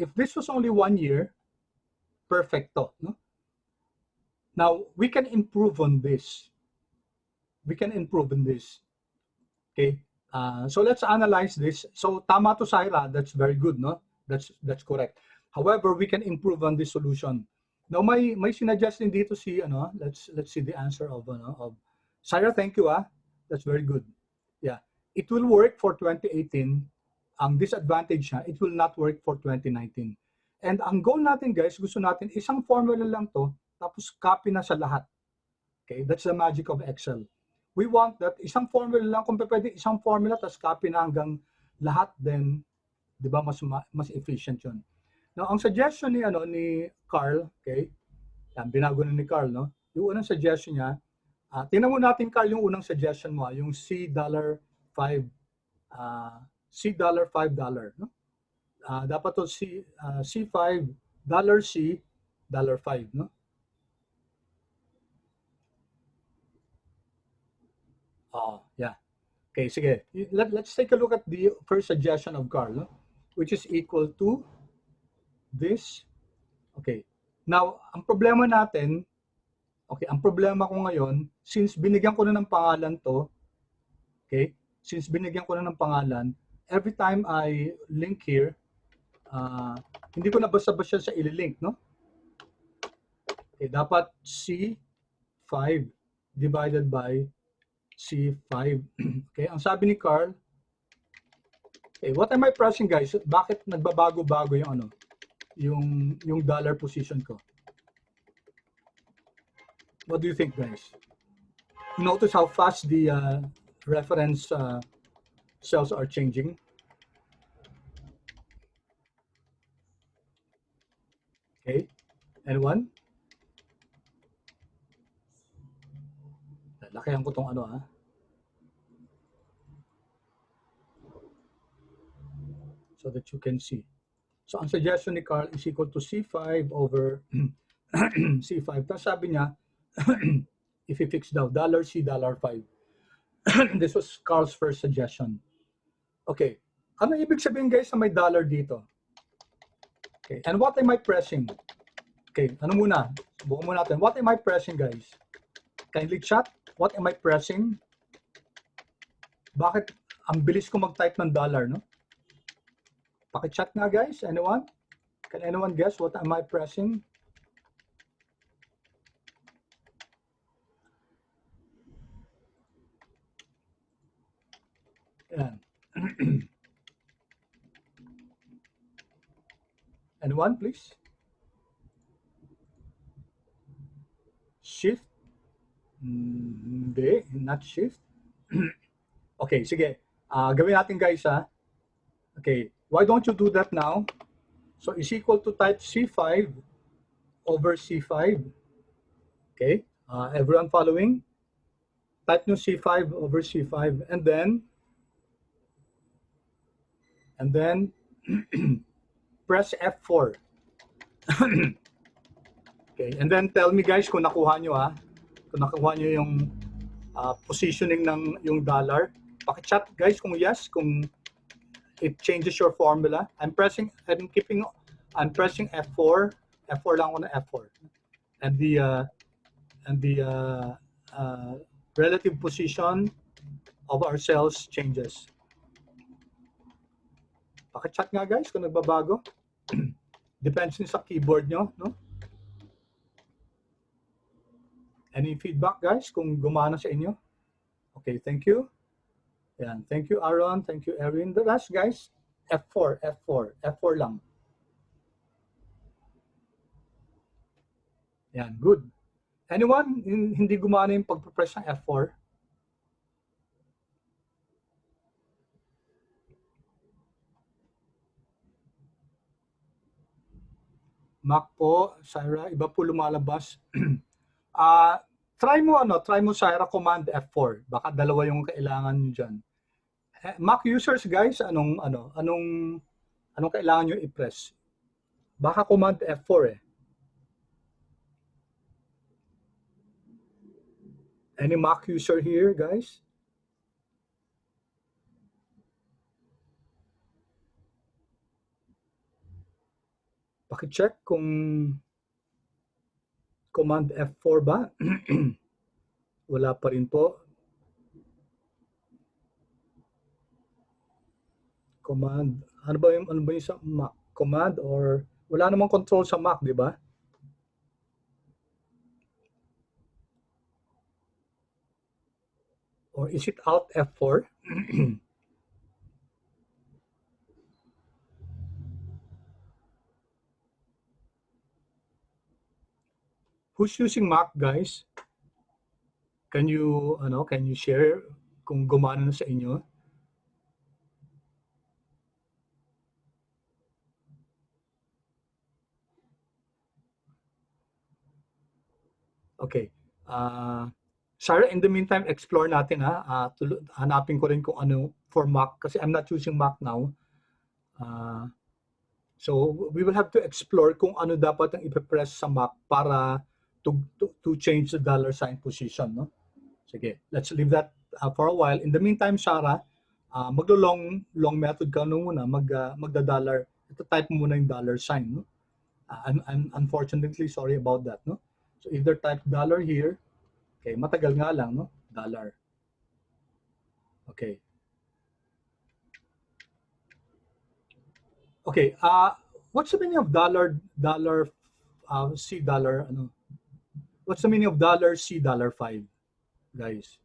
If this was only 1 year, perfecto. No? Now, we can improve on this. We can improve on this. Okay? So let's analyze this. So tama to Sarah, that's very good, no? That's correct. However, we can improve on this solution. Now may sinuggest din dito si let's see the answer of Sarah, thank you. That's very good. Yeah. It will work for 2018. Ang disadvantage niya, it will not work for 2019. And ang goal natin, guys, gusto natin isang formula lang to, tapos copy na sa lahat. Okay? That's the magic of Excel. We want that isang formula lang, kung pwede isang formula, tapos copy na hanggang lahat, then, di ba, mas efficient yun. Now, ang suggestion ni Carl, okay, yan, binago na ni Carl, no? Yung unang suggestion niya, tingnan mo natin, Carl, yung unang suggestion mo, yung $5, $5, no? Dapat to C5, $C, $5, no? Yeah. Okay, sige. Let's take a look at the first suggestion of Carl, no? Which is equal to this. Okay. Now, ang problema natin, ang problema ko ngayon, since binigyan ko na ng pangalan to, okay, since binigyan ko na ng pangalan, every time I link here, hindi ko na basta-basta siya ililink, no? Okay, dapat C5 divided by C5. Okay, ang sabi ni Carl, okay, what am I pressing, guys? Bakit nagbabago-bago yung dollar position ko? What do you think, guys? Notice how fast the reference cells are changing. Okay, anyone? Lakihan ko tong so that you can see. So ang suggestion ni Carl is equal to C5 over C5. Tapos sabi niya, if you fix daw, $C, $5. This was Carl's first suggestion. Okay, ano ibig sabihin, guys, na may dollar dito? Okay, and what am I pressing? Okay, ano muna? Bukan muna natin. What am I pressing, guys? Kindly chat. What am I pressing? Bakit ang bilis ko mag-type ng dollar, no? Paki-chat nga, guys. Anyone? Can anyone guess what am I pressing? Ayan. Anyone, please? Shift? Hindi, not shift. Okay, sige. Gawin natin, guys, Okay, why don't you do that now? So is equal to type C5 over C5. Okay, everyone following? Type nyo C5 over C5 and then press F4. Okay, and then tell me guys kung nakuha nyo kung nakuha nyo yung positioning ng yung dollar. Paki-chat guys kung yes, kung it changes your formula. I'm pressing F4. F4 lang ako na F4. And the relative position of our cells changes. Paki-chat nga guys kung nagbabago. Depends sa keyboard nyo, no? Any feedback guys kung gumana sa inyo? Okay, thank you. Yan, thank you Aaron, thank you Erin. The last guys, F4, F4, F4 lang. Yan, good. Anyone hindi gumana yung pagpe-press ng F4? Mac po, Syra, iba po lumalabas. Try mo Syra command F4. Baka dalawa yung kailangan niyo diyan. Mac users guys, anong kailangan niyo i-press? Baka command F4 eh. Any Mac user here, guys? Paki-check kung command F4 ba? Wala pa rin po. Command, ano ba yung sa Mac? Command or wala namang control sa Mac, di ba? Or is it Alt F4? Who's using Mac, guys? Can you share kung gumana na sa inyo? Okay. Sarah, in the meantime, explore natin hanapin ko rin kung ano for Mac kasi I'm not using Mac now. So we will have to explore kung ano dapat ang ipe-press sa Mac para to change the dollar sign position, no? Sige, let's leave that for a while. In the meantime, Sarah, long method ka muna, magda-dollar. Ito type mo muna yung dollar sign, no? I'm unfortunately sorry about that, no? So either type dollar here. Okay, matagal nga lang, no? Dollar. Okay. Okay, what's the meaning of C dollar, what's the meaning of $C$5, guys?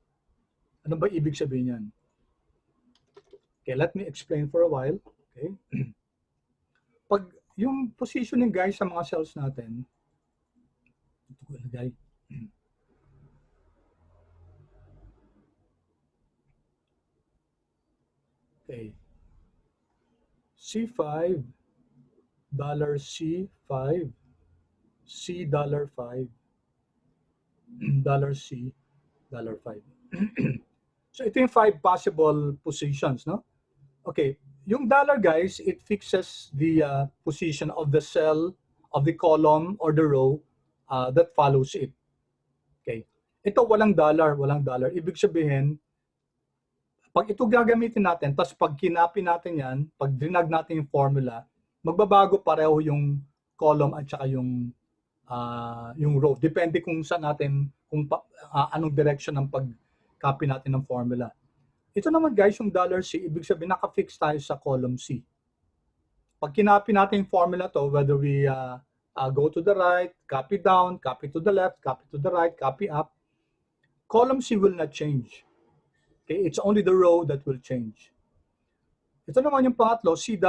Ano ba ibig sabihin yan? Okay, let me explain for a while. Okay. Pag yung positioning guys sa mga cells natin, ito ko ilagay. Okay. C5, $C5, $C$5, $C$5. So ito yung 5 possible positions, no? Okay, yung dollar guys, it fixes the position of the cell, of the column or the row that follows it. Okay, ito walang dollar. Ibig sabihin, pag ito gagamitin natin, tapos pag kinapin natin yan, pag dinag natin yung formula, magbabago pareho yung column at saka yung row. Depende kung saan natin, anong direction ng pag-copy natin ng formula. Ito naman guys, yung $C, ibig sabihin naka-fix tayo sa column C. Pag kinopy natin yung formula to, whether we go to the right, copy down, copy to the left, copy to the right, copy up, column C will not change. Okay, it's only the row that will change. Ito naman yung pangatlo, $C$5,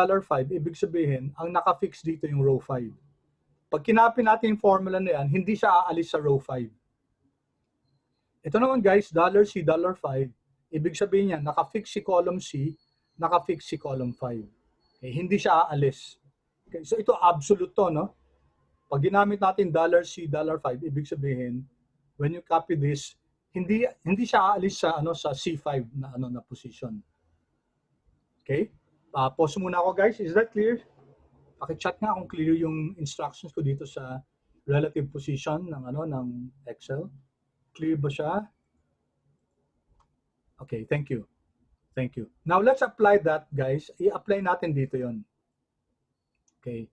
ibig sabihin, ang naka-fix dito yung row 5. Pag kinopy natin yung formula na yan, hindi siya aalis sa row 5. Ito naman guys, $C$5, ibig sabihin niya, naka-fix si column C, naka-fix si column 5. Okay, hindi siya aalis. Okay, so ito absolute to, no? Pag ginamit natin $C, $5, ibig sabihin, when you copy this, hindi siya aalis sa sa C5 na na position. Okay? Pause muna ako, guys. Is that clear? Paki-chat nga kung clear yung instructions ko dito sa relative position ng ng Excel. Clear ba siya? Okay, thank you. Thank you. Now let's apply that, guys. I-apply natin dito 'yon. Okay.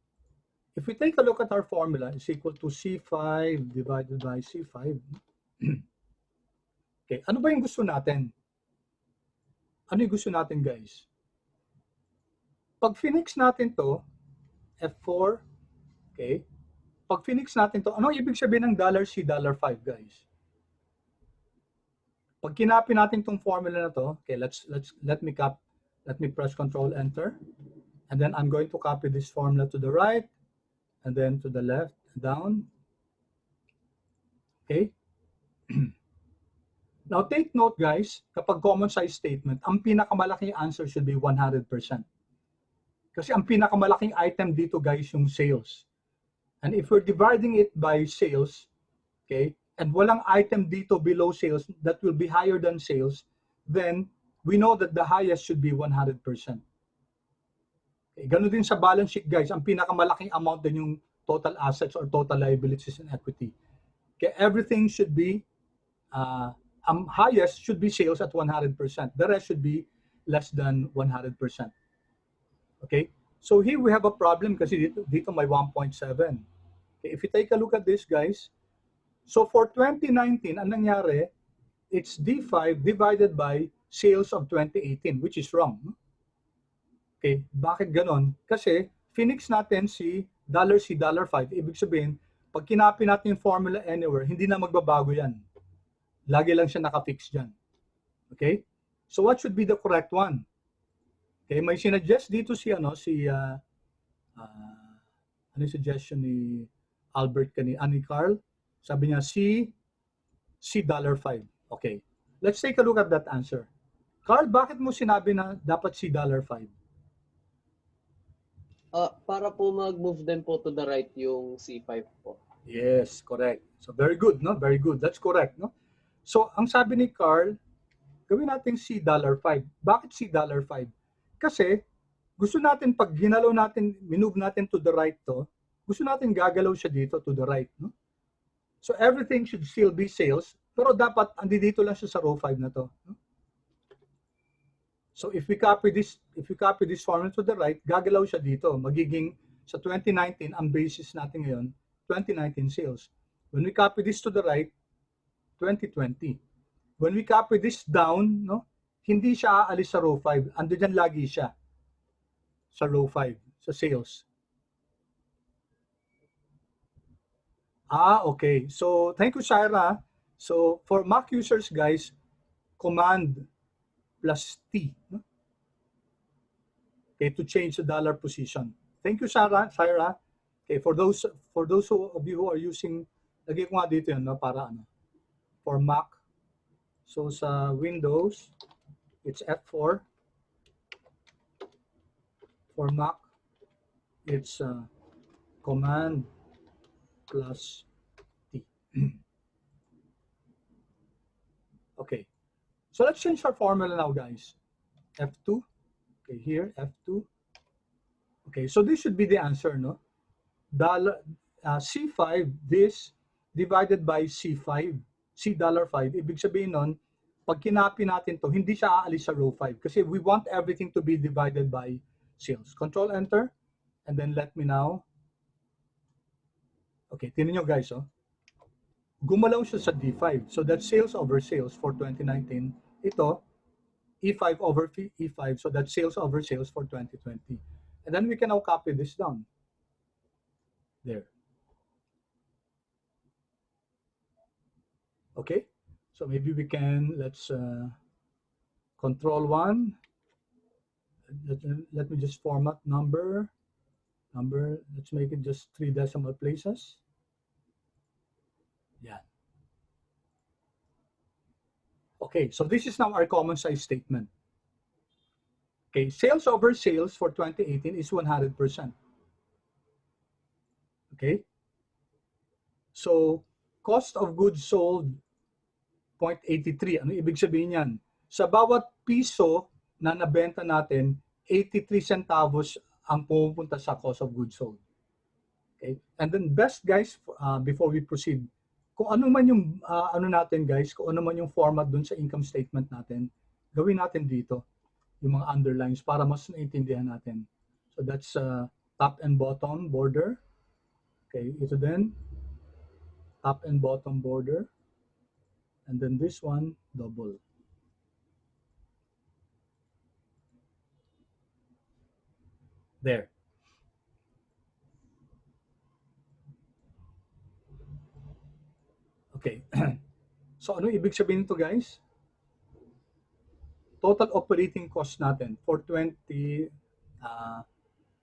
If we take a look at our formula, is equal to C5 divided by C5. Okay, ano ba yung gusto natin? Ano yung gusto natin, guys? Pag finix natin to, F4, okay? Pag finix natin to, ano ibig sabihin ng $C, $5, guys? Pag kinapi natin tong formula na to, okay, let me press Control Enter, and then I'm going to copy this formula to the right, and then to the left, down. Okay? Now take note, guys, kapag common size statement, ang pinakamalaking answer should be 100%. Kasi ang pinakamalaking item dito, guys, yung sales. And if we're dividing it by sales, okay, and walang item dito below sales that will be higher than sales, then we know that the highest should be 100%. Okay, ganun din sa balance sheet, guys. Ang pinakamalaking amount din yung total assets or total liabilities and equity. Okay, everything should be highest should be sales at 100%. The rest should be less than 100%. Okay? So here we have a problem kasi dito may 1.7. Okay, if you take a look at this, guys, so for 2019, ang nangyari, it's D5 divided by sales of 2018, which is wrong. Okay, bakit ganon? Kasi finix natin si $C, $5. Ibig sabihin, pag kinapi natin yung formula anywhere, hindi na magbabago yan. Lagi lang siya nakafix dyan. Okay? So what should be the correct one? Okay, may sinuggest dito si ano yung suggestion ni Albert ni Carl? Sabi niya C $5. Okay. Let's take a look at that answer. Carl, bakit mo sinabi na dapat C $5? Para po mag-move din po to the right yung C5 po. Yes, correct. So very good, no? Very good. That's correct, no? So ang sabi ni Carl, gawin natin C $5. Bakit C $5? Kasi gusto natin pag ginalaw natin, minove natin to the right to, gusto natin gagalaw siya dito to the right, no? So everything should still be sales, pero dapat andito lang siya sa row 5 na to, no? So if we copy this formula to the right, gagalaw siya dito. Magiging sa 2019 ang basis natin ngayon, 2019 sales. When we copy this to the right, 2020. When we copy this down, no, hindi siya aalis sa row 5. Ando dyan lagi siya sa row 5, sa sales. Okay. So, thank you, Shaira. So, for Mac users, guys, Command plus T, no? Okay, to change the dollar position. Thank you, Shaira. Okay, for those of you who are using, lagay ko nga dito yun, no, para ano, for Mac. So, sa Windows, it's F4. For Mac, it's Command plus T. Okay, so let's change our formula now, guys. F2, okay, here, F2. Okay, so this should be the answer, no? C5, this divided by C5, C $5. Ibig sabihin nun, pag kinapi natin to, hindi siya aalis sa row 5 kasi we want everything to be divided by sales. Control Enter, and then let me now. Okay, tingnan nyo, guys, oh. Gumalaw siya sa D5. So that's sales over sales for 2019. Ito, E5 over E5. So that's sales over sales for 2020. And then we can now copy this down. There. Okay. So maybe we can, let's Control 1. Let me just format number. Let's make it just 3 decimal places. Yeah. Okay, so this is now our common size statement. Okay, sales over sales for 2018 is 100%. Okay? So, cost of goods sold, 0.83. Ano ibig sabihin yan? Sa bawat piso na nabenta natin, 83 centavos ang pumupunta sa cost of goods sold. Okay? And then best guys, before we proceed, kung ano man yung ano natin guys, kung ano man yung format dun sa income statement natin, gawin natin dito yung mga underlines para mas naiintindihan natin. So that's top and bottom border. Okay, ito din, top and bottom border. And then this one, double. There. Okay. So ano ibig sabihin nito guys? Total operating cost natin for 20,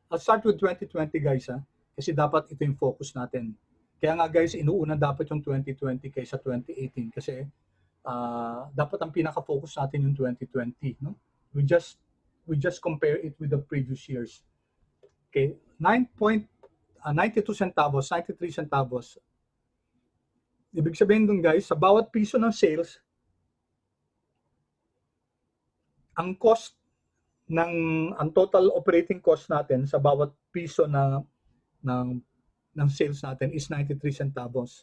I'll start with 2020 guys kasi dapat ito yung focus natin. Kaya nga guys, inuuna dapat yung 2020 kaysa 2018 kasi dapat ang pinaka-focus natin yung 2020. No? We just compare it with the previous years. Okay, 9.92 centavos, 93 centavos. Ibig sabihin dun guys, sa bawat piso ng sales, ang cost ang total operating cost natin sa bawat piso ng sales natin is 93 centavos.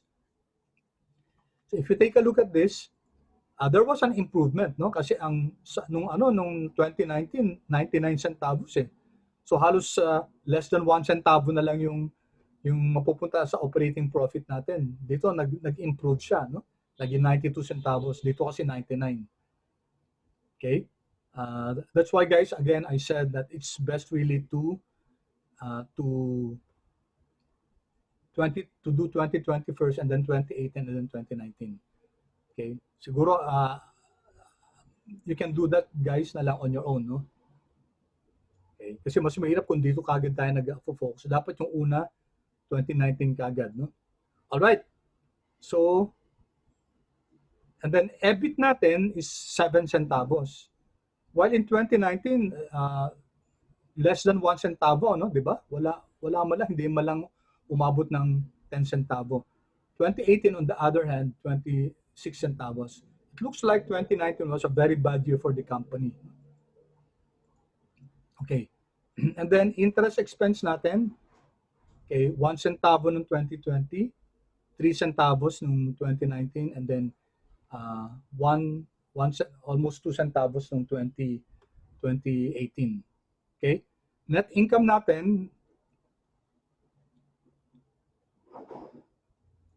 So if you take a look at this, there was an improvement, no? Kasi nung 2019, 99 centavos eh. So halos less than 1 centavo na lang yung mapupunta sa operating profit natin. Dito nag-improve siya, no? Naging 92 centavos, dito kasi 99. Okay? That's why guys, again, I said that it's best really to do 2020 first and then 2018 and then 2019. Okay? Siguro you can do that guys na lang on your own, no? Okay? Kasi mas mahirap kung dito kagad tayo nag-focus. Dapat yung una 2019 kagad, no? All right. So and then EBIT natin is 7 centavos. While in 2019, less than 1 centavo, no, 'di ba? Wala man lang, hindi man lang umabot ng 10 centavo. 2018 on the other hand, 26 centavos. It looks like 2019 was a very bad year for the company. Okay. And then interest expense natin, okay, 1 centavo noong 2020, 3 centavos noong 2019, and then almost 2 centavos noong 2018. Okay? Net income natin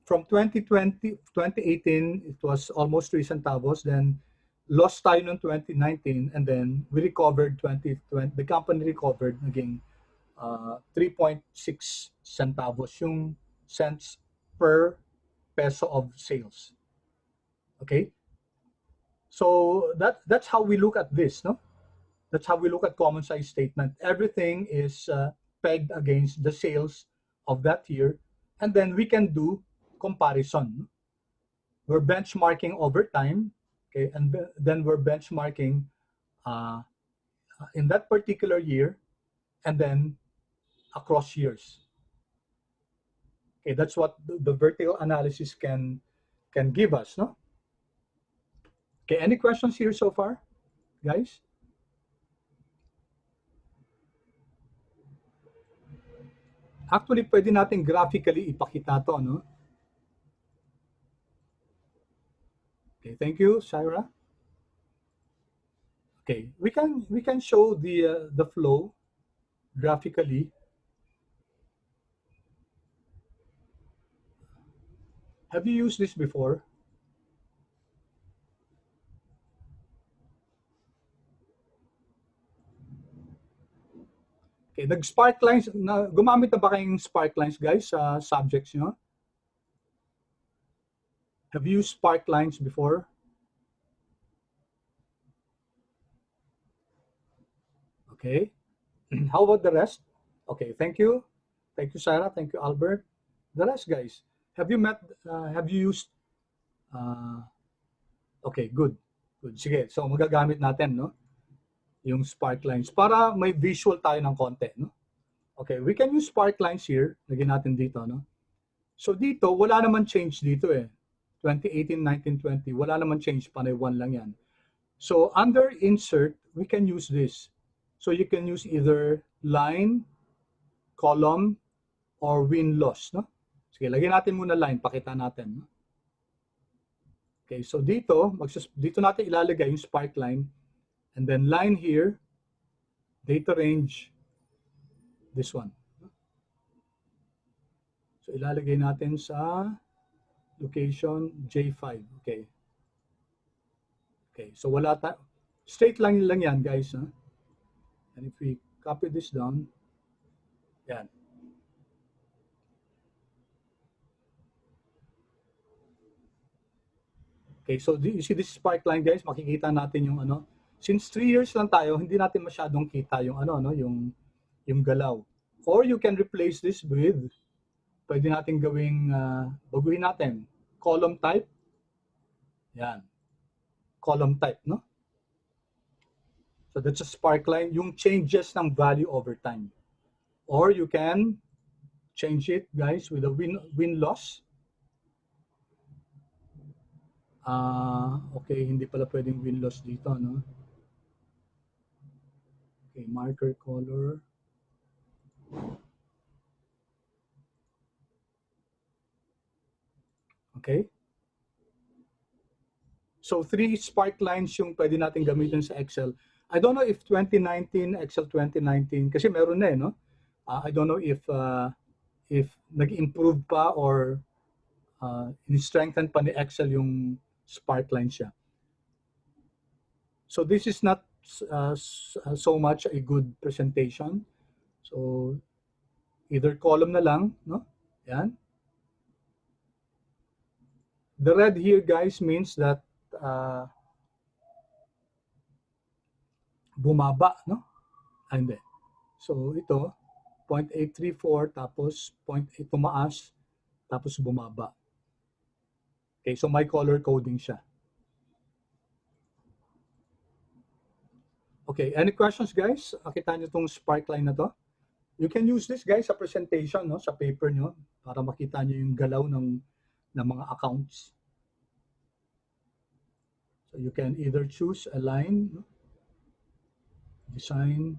from 2018 it was almost 3 centavos, then lost tayo noong 2019, and then we recovered 2020, the company recovered naging 3.6 centavos yung cents per peso of sales. Okay? So that's how we look at this, no? That's how we look at common size statement. Everything is pegged against the sales of that year, and then we can do comparison. We're benchmarking over time, okay, and then we're benchmarking in that particular year, and then across years. Okay, that's what the vertical analysis can give us, no? Okay, any questions here so far, guys? Actually, pwede natin graphically ipakita to, no? Okay, thank you, Syra. Okay, we can show the flow graphically. Have you used this before? Okay, nag-spark lines, gumamit na ba kayong spark lines guys sa subjects nyo? Have you used spark lines before? Okay, how about the rest? Okay, thank you. Thank you, Sarah. Thank you, Albert. The rest guys, have you used, okay, good. Good, sige. So magagamit natin, no? yung spark lines para may visual tayo ng konti, no? Okay, we can use spark lines here. Lagyan natin dito, no? So dito, wala naman change dito eh. 2018, 19, 20, wala naman change, panay 1 lang yan. So under insert, we can use this. So you can use either line, column, or win-loss, no? Sige, lagyan natin muna line, pakita natin, no? Okay, so dito natin ilalagay yung spark line, and then line here, data range, this one. So ilalagay natin sa location J5. Okay. Okay, so wala straight lang yan, guys. Huh? And if we copy this down, yan. Okay, so you see this spark line, guys, makikita natin yung ano. Since 3 years lang tayo, hindi natin masyadong kita yung ano, no, yung galaw. Or you can replace this with, pwede natin gawing, baguhin natin, column type. Yan. Column type, no? So that's a spark line, yung changes ng value over time. Or you can change it, guys, with a win-loss. Okay, hindi pala pwedeng win-loss dito, no? Okay, marker color. Okay. So 3 spark lines yung pwede natin gamitin sa Excel. I don't know if 2019, Excel 2019, kasi meron na eh, no? I don't know if nag-improve pa or in-strengthen pa ni Excel yung spark line siya. So this is not so much a good presentation. So either column na lang, no? Yan. The red here, guys, means that bumaba, no? Hindi. So ito, 0.834, tapos 0.8 tumaas, tapos bumaba. Okay, so may color coding siya. Okay, any questions, guys? Nakita niyo itong spark line na to? You can use this, guys, sa presentation, no? Sa paper nyo, para makita niyo yung galaw ng mga accounts. So you can either choose a line, no? Design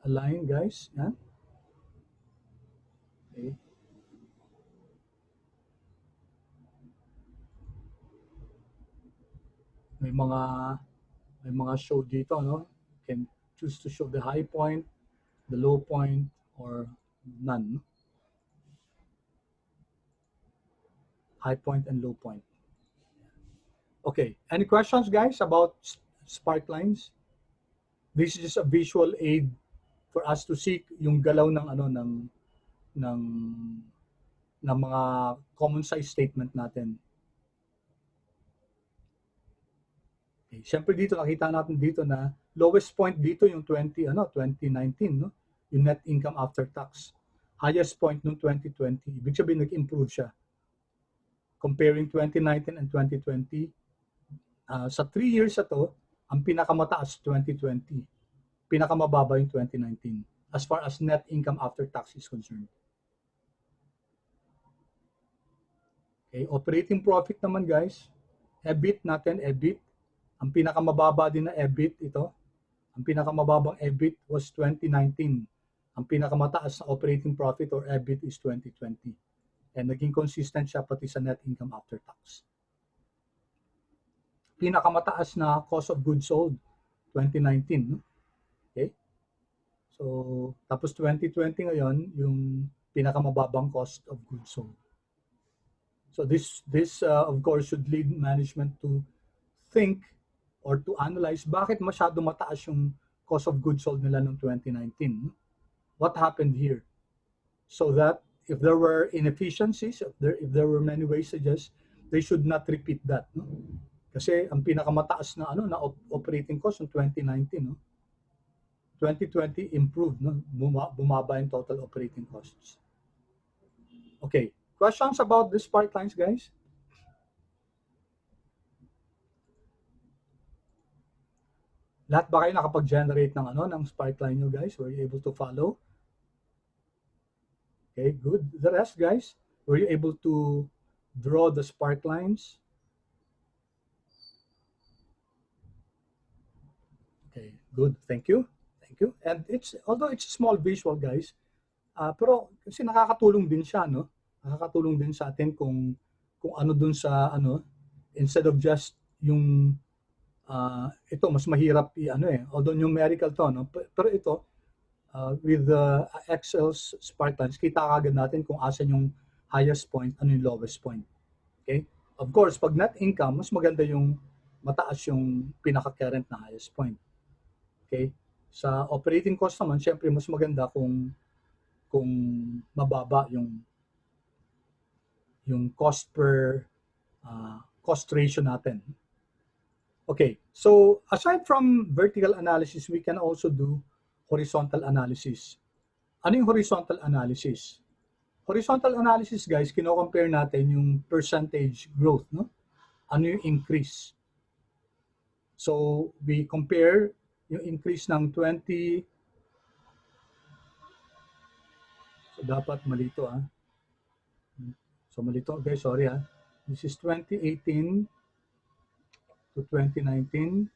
a line, guys. Yan. Okay. May mga show dito, no? You can choose to show the high point, the low point, or none. No? High point and low point. Okay, any questions, guys, about spark lines? This is just a visual aid for us to see yung galaw ng ano ng mga common size statement natin. Okay, siyempre dito nakita natin dito na lowest point dito yung 2019, no? Yung net income after tax. Highest point nung 2020. Ibig sabihin nag-improve siya. Comparing 2019 and 2020, sa 3 years na to, ang pinakamataas 2020. Pinakamababa yung 2019 as far as net income after tax is concerned. Okay, operating profit naman, guys. EBIT natin, EBIT. Ang pinakamababa din na EBIT ito. Ang pinakamababang EBIT was 2019. Ang pinakamataas na operating profit or EBIT is 2020. And naging consistent siya pati sa net income after tax. Pinakamataas na cost of goods sold, 2019. No? Okay? So, tapos 2020 ngayon, yung pinakamababang cost of goods sold. So this of course should lead management to think or to analyze bakit masyado mataas yung cost of goods sold nila noong 2019. What happened here? So that if there were inefficiencies, if there were many wastages, they should not repeat that. No? Kasi ang pinakamataas na na operating cost ng 2019, no? 2020 improved, no? Bumaba yung total operating costs. Okay, questions about these spark lines, guys? Lahat ba kayo nakapag-generate ng ng sparkline nyo, guys? Were you able to follow? Okay, good. The rest, guys, were you able to draw the sparklines? Okay, good. Thank you. Thank you. And although it's a small visual, guys, pero kasi nakakatulong din siya, no? Nakakatulong din sa atin kung ano dun sa instead of just yung ito mas mahirap although numerical to, no? Pero ito with the Excel's sparklines, kita agad natin kung asan yung highest point, ano yung lowest point. Okay? Of course, pag net income, mas maganda yung mataas yung pinaka-current na highest point. Okay? Sa operating cost naman, syempre mas maganda kung mababa yung cost per cost ratio natin. Okay, so aside from vertical analysis, we can also do horizontal analysis. Ano yung horizontal analysis? Horizontal analysis, guys, kino-compare natin yung percentage growth, no? Ano yung increase? So we compare yung increase ng 20. So dapat malito So malito, guys, sorry This is 2018 to 2019.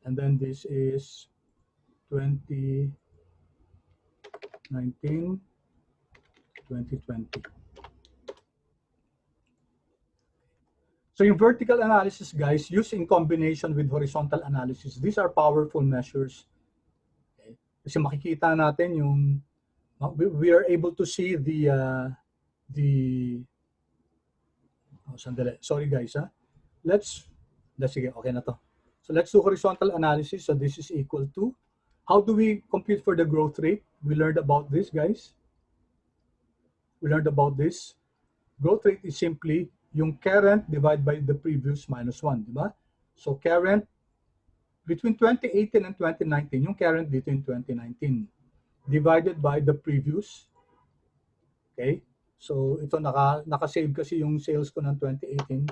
And then this is 2019, 2020. So yung vertical analysis, guys, used in combination with horizontal analysis, these are powerful measures. Okay? Kasi makikita natin we are able to see sandali. Sorry, guys, sige, okay na to. So let's do horizontal analysis. So this is equal to, how do we compute for the growth rate? We learned about this, guys. Growth rate is simply yung current divided by the previous minus 1, di ba? So current between 2018 and 2019, yung current dito in 2019, divided by the previous. Okay? So ito naka-save kasi yung sales ko ng 2018.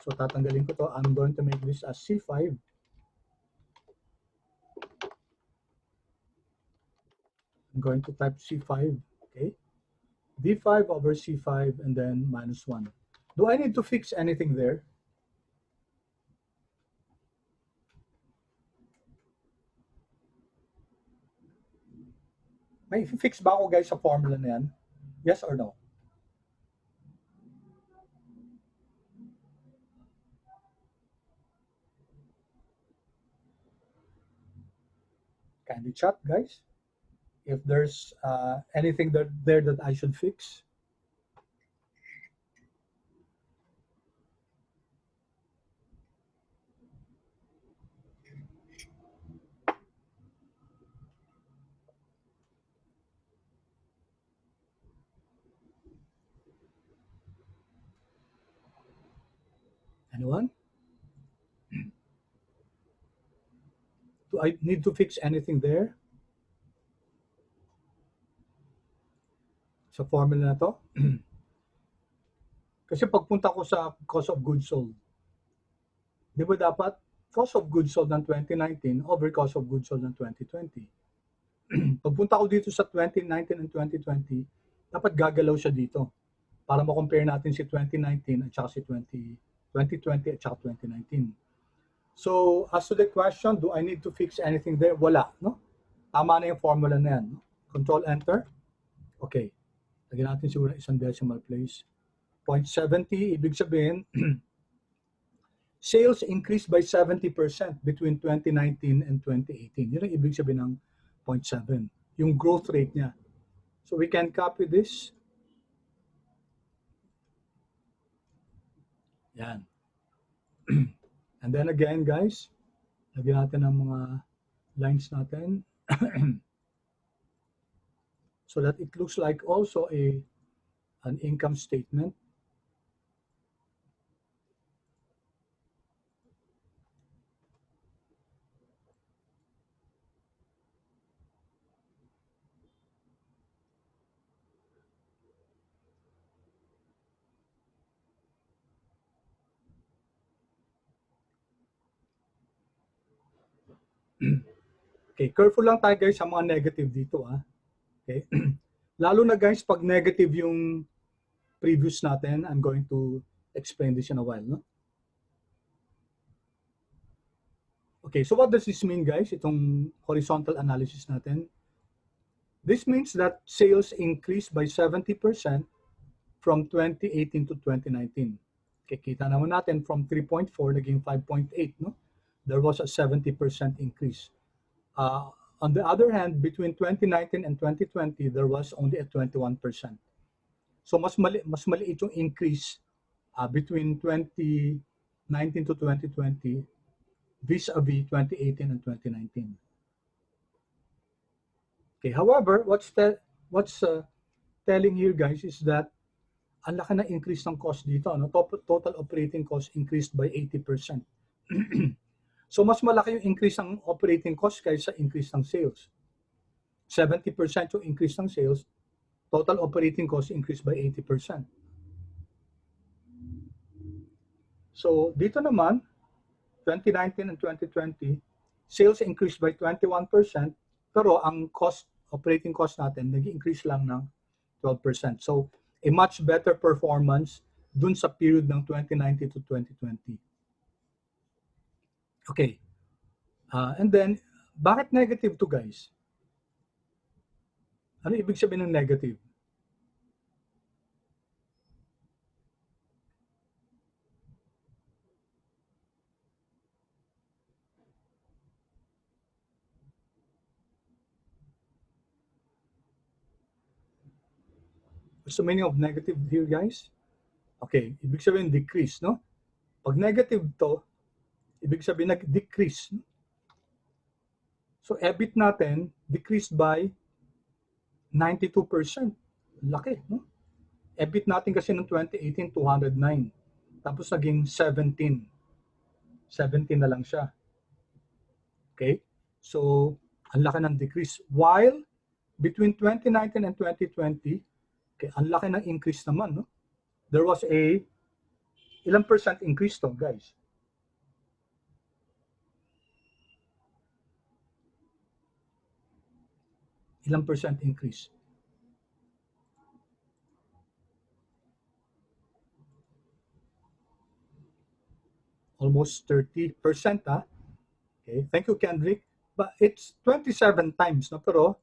So tatanggalin ko to. I'm going to make this as C5. I'm going to type C5. Okay? D5 over C5 and then minus 1. Do I need to fix anything there? May fix ba ako, guys, sa formula na yan? Yes or no? Kindly chat, guys, if there's anything there that I should fix. Anyone? Do I need to fix anything there? Sa formula na to? Kasi pagpunta ko sa cost of goods sold, di ba dapat cost of goods sold ng 2019 over cost of goods sold ng 2020? Pagpunta ko dito sa 2019 and 2020, dapat gagalaw siya dito para ma-compare natin si 2019 at saka si 2020 at saka 2019. So, as to the question, do I need to fix anything there? Wala, no? Tama na yung formula na yan. No? Control Enter. Okay. Lagyan natin siguro isang decimal place. 0.70, ibig sabihin, sales increased by 70% between 2019 and 2018. Yun ang ibig sabihin ng 0.7. Yung growth rate niya. So, we can copy this. Yan. And then again, guys, lagyan natin ang mga lines natin. So that it looks like also an income statement. Okay, careful lang tayo guys sa mga negative dito Okay? Lalo na guys pag negative yung previous natin, I'm going to explain this in a while, no? Okay, so what does this mean guys? Itong horizontal analysis natin. This means that sales increased by 70% from 2018 to 2019. Okay, kita naman natin from 3.4 naging 5.8, no? There was a 70% increase. On the other hand, between 2019 and 2020, there was only a 21%. So mas maliit yung increase between 2019 to 2020 vis-a-vis 2018 and 2019. Okay, however, what's telling here guys is that ang laki na increase ng cost dito, no? Total operating cost increased by 80%. So mas malaki yung increase ng operating cost kaysa increase ng sales. 70% yung increase ng sales, total operating cost increased by 80%. So dito naman, 2019 and 2020, sales increased by 21%, pero ang operating cost natin, nag-increase lang ng 12%. So a much better performance dun sa period ng 2019 to 2020. Okay. And then, bakit negative to guys? Ano ibig sabihin ng negative? What's the meaning of negative here guys? Okay, ibig sabihin decrease, no? Pag negative to, ibig sabihin nag-decrease. So EBIT natin decreased by 92%. Laki, no? EBIT natin kasi noong 2018, 209. Tapos naging 17. 17 na lang siya. Okay? So, ang laki ng decrease. While between 2019 and 2020, okay, ang laki ng increase naman, no? There was a ilang percent increase to, guys? Ilang percent increase? Almost 30%, Okay, thank you, Kendrick. But it's 27 times, no? Pero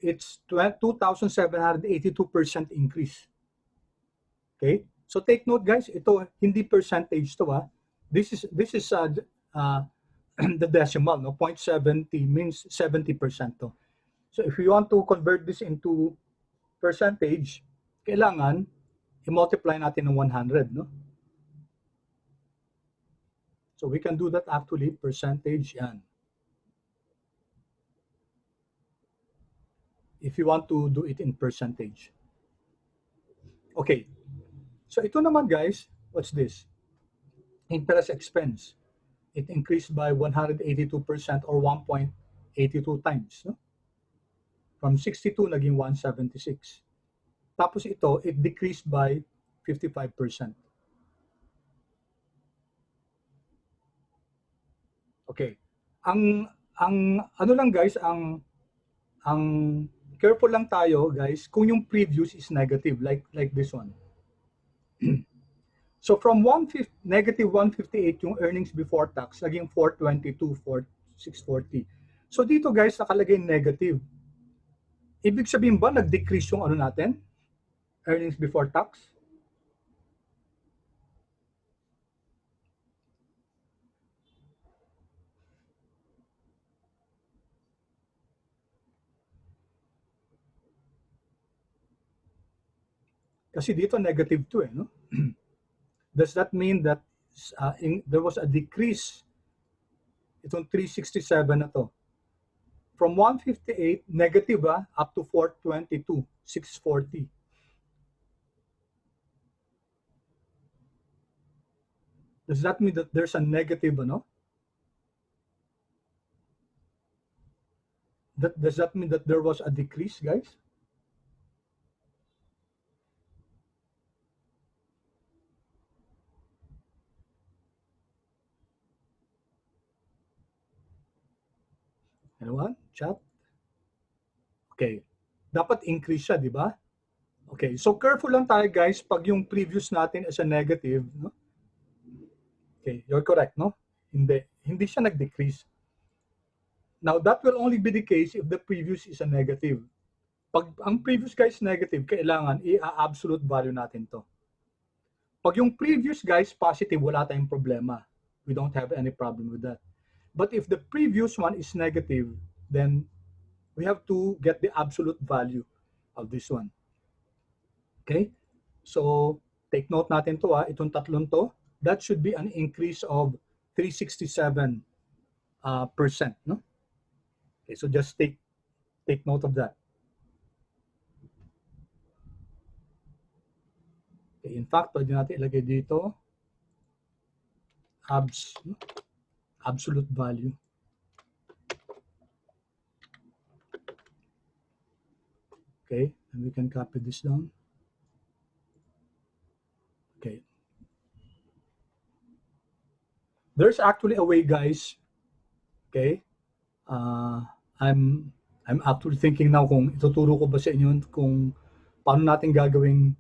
it's 2,782% increase. Okay? So take note, guys, ito hindi percentage to, This is the decimal, no? 0.70 means 70% to. So if you want to convert this into percentage, kailangan i-multiply natin ng 100, no? So we can do that actually, percentage yan. If you want to do it in percentage. Okay. So ito naman guys, what's this? Interest expense. It increased by 182% or 1.82 times, no? From 62 naging 176. Tapos ito, it decreased by 55%. Okay. Ang ano lang guys, ang careful lang tayo guys kung yung previous is negative like this one. So from negative 158 yung earnings before tax, naging 422, 640. So dito guys, nakalagay negative. Ibig sabihin ba nag-decrease yung ano natin? Earnings before tax? Kasi dito negative 2 no? Does that mean that there was a decrease itong 367 na to? From 158 negative up to 422, 640. Does that mean that there's a negative does that mean that there was a decrease, guys? Anyone? Chat? Okay. Dapat increase siya, di ba? Okay. So careful lang tayo guys pag yung previous natin is a negative. No? Okay. You're correct, no? Hindi. Hindi siya nag-decrease. Now, that will only be the case if the previous is a negative. Pag ang previous guys negative, kailangan i-absolute value natin to. Pag yung previous guys positive, wala tayong problema. We don't have any problem with that. But if the previous one is negative, then we have to get the absolute value of this one. Okay? So, take note natin to itong tatlong to. That should be an increase of 367%. No? Okay, so just take note of that. Okay, in fact, pwede natin ilagay dito absolute value. Okay, and we can copy this down. Okay. There's actually a way, guys. Okay. I'm actually thinking now kung ituturo ko ba sa inyo kung paano natin gagawing.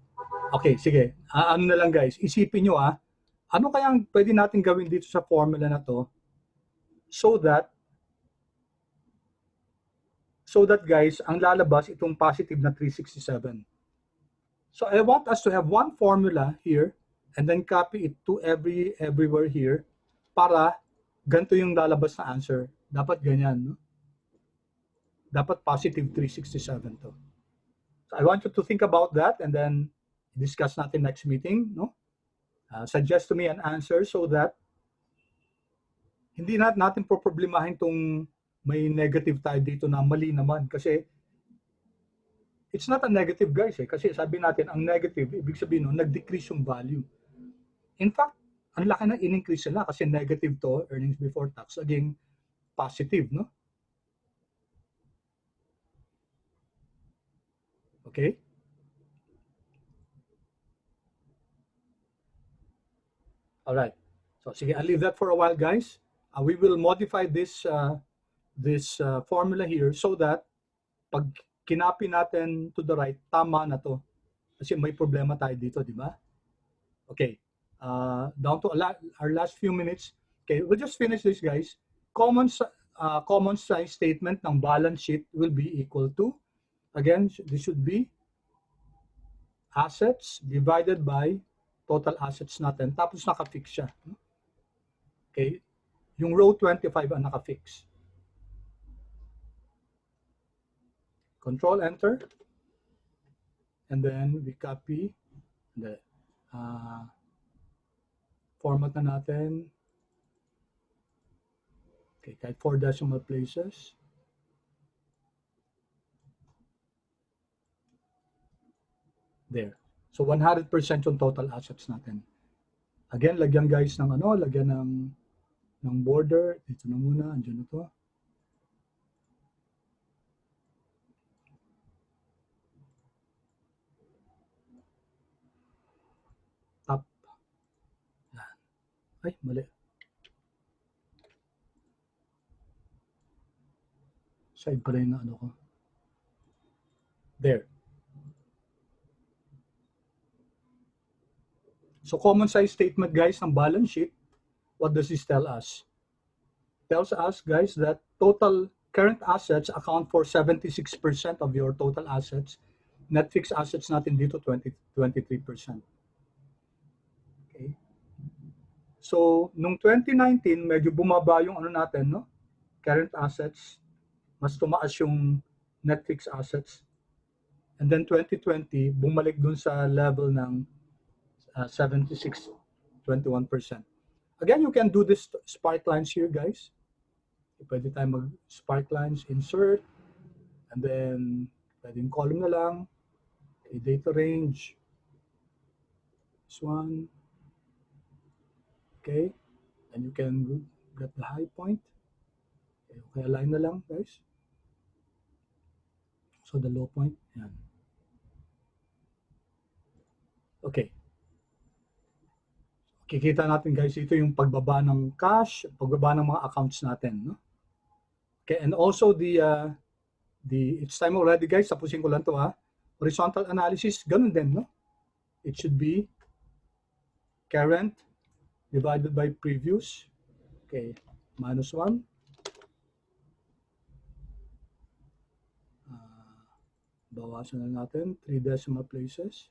Okay, sige. Ano na lang guys, isipin nyo ano kayang pwede natin gawin dito sa formula na to so that guys, ang lalabas itong positive na 367. So I want us to have one formula here and then copy it to everywhere here para ganito yung lalabas na answer. Dapat ganyan, no? Dapat positive 367 to. So I want you to think about that and then discuss natin next meeting, no? Suggest to me an answer so that hindi natin problemahin tong may negative tayo dito na mali naman kasi it's not a negative guys kasi sabi natin ang negative ibig sabihin nag-decrease yung value. In fact, ang laki na in-increase nila kasi negative to earnings before tax again positive, no? Okay? All right. So sige, I'll leave that for a while guys. We will modify this formula here so that pag kinapi natin to the right, tama na to. Kasi may problema tayo dito, di ba? Okay. Down to our last few minutes. Okay, we'll just finish this, guys. Common size statement ng balance sheet will be equal to, again, this should be assets divided by total assets natin. Tapos naka-fix siya. Okay. Yung row 25 ang naka-fix. Control Enter. And then we copy the format na natin. Okay, kahit 4 decimal places. There. So 100% yung total assets natin. Again, lagyan guys ng lagyan ng border. Dito na muna, andyan na to. Top. Yan. Ay, mali. Side pala yung ko. There. So common size statement guys ng balance sheet, what does this tell us? Tells us guys that total current assets account for 76% of your total assets. Net fixed assets natin dito 23%. Okay. So nung 2019 medyo bumaba yung natin, no? Current assets, mas tumaas yung net fixed assets. And then 2020 bumalik dun sa level ng 76, 21%. Again, you can do this spark lines here, guys. Pwede tayo mag-spark lines, insert, and then pwedeng column na lang, a data range, this one, okay, and you can get the high point. Okay, align na lang, guys. So the low point, yan. Okay. Kikita natin guys, ito yung pagbaba ng cash, pagbaba ng mga accounts natin. No? Okay, and also it's time already guys, tapusin ko lang to ha. Horizontal analysis, ganun din, no? It should be current divided by previous. Okay, minus 1. Bawasan na natin 3 decimal places.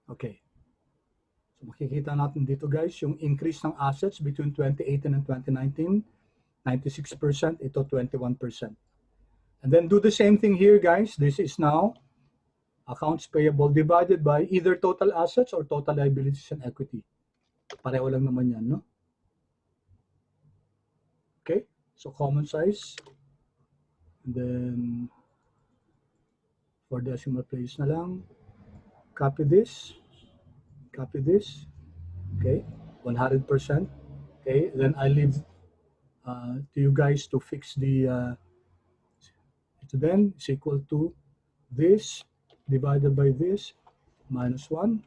Okay. So makikita natin dito guys, yung increase ng assets between 2018 and 2019, 96%, ito 21%. And then do the same thing here guys. This is now accounts payable divided by either total assets or total liabilities and equity. Pareho lang naman yan, no? Okay, so common size. And then, for decimal place na lang, copy this, okay, 100%. Okay, then I leave to you guys to fix the, ito then is equal to this divided by this minus 1.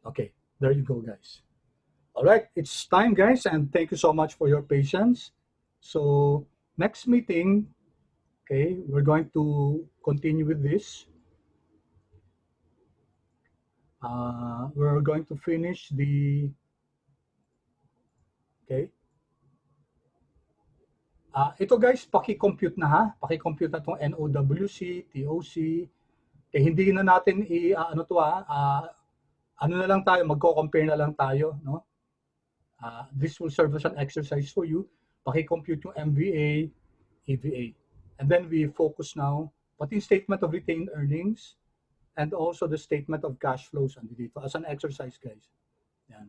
Okay, there you go, guys. All right, it's time, guys, and thank you so much for your patience. So next meeting, okay, we're going to continue with this. We're going to finish the, okay. Ito guys, paki-compute na ha. Paki-compute na itong NOWC, TOC. Okay, hindi na natin ano to ha. Ano na lang tayo, magko-compare na lang tayo, no? This will serve as an exercise for you. Paki-compute yung MVA, EVA. And then we focus now, pati statement of retained earnings, and also the statement of cash flows dito as an exercise, guys. Yan.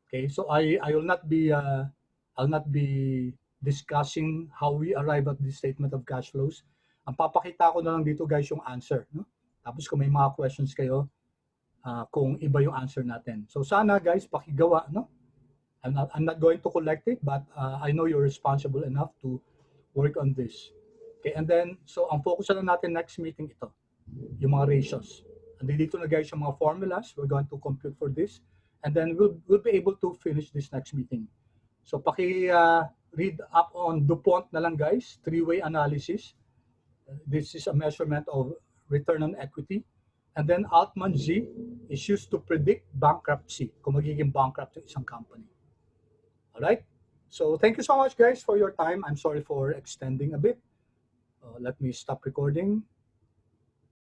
Okay, so I will not be I'll not be discussing how we arrive at the statement of cash flows. Ang papakita ko na lang dito, guys, yung answer, no? Tapos kung may mga questions kayo, kung iba yung answer natin. So sana, guys, pakigawa, no? I'm not going to collect it, but I know you're responsible enough to work on this. Okay, and then, so ang focus na natin next meeting ito, yung mga ratios. Andito na guys yung mga formulas. We're going to compute for this. And then we'll be able to finish this next meeting. So read up on DuPont na lang guys, three-way analysis. This is a measurement of return on equity. And then Altman Z is used to predict bankruptcy, kung magiging bankrupt yung isang company. All right? So thank you so much guys for your time. I'm sorry for extending a bit. Let me stop recording.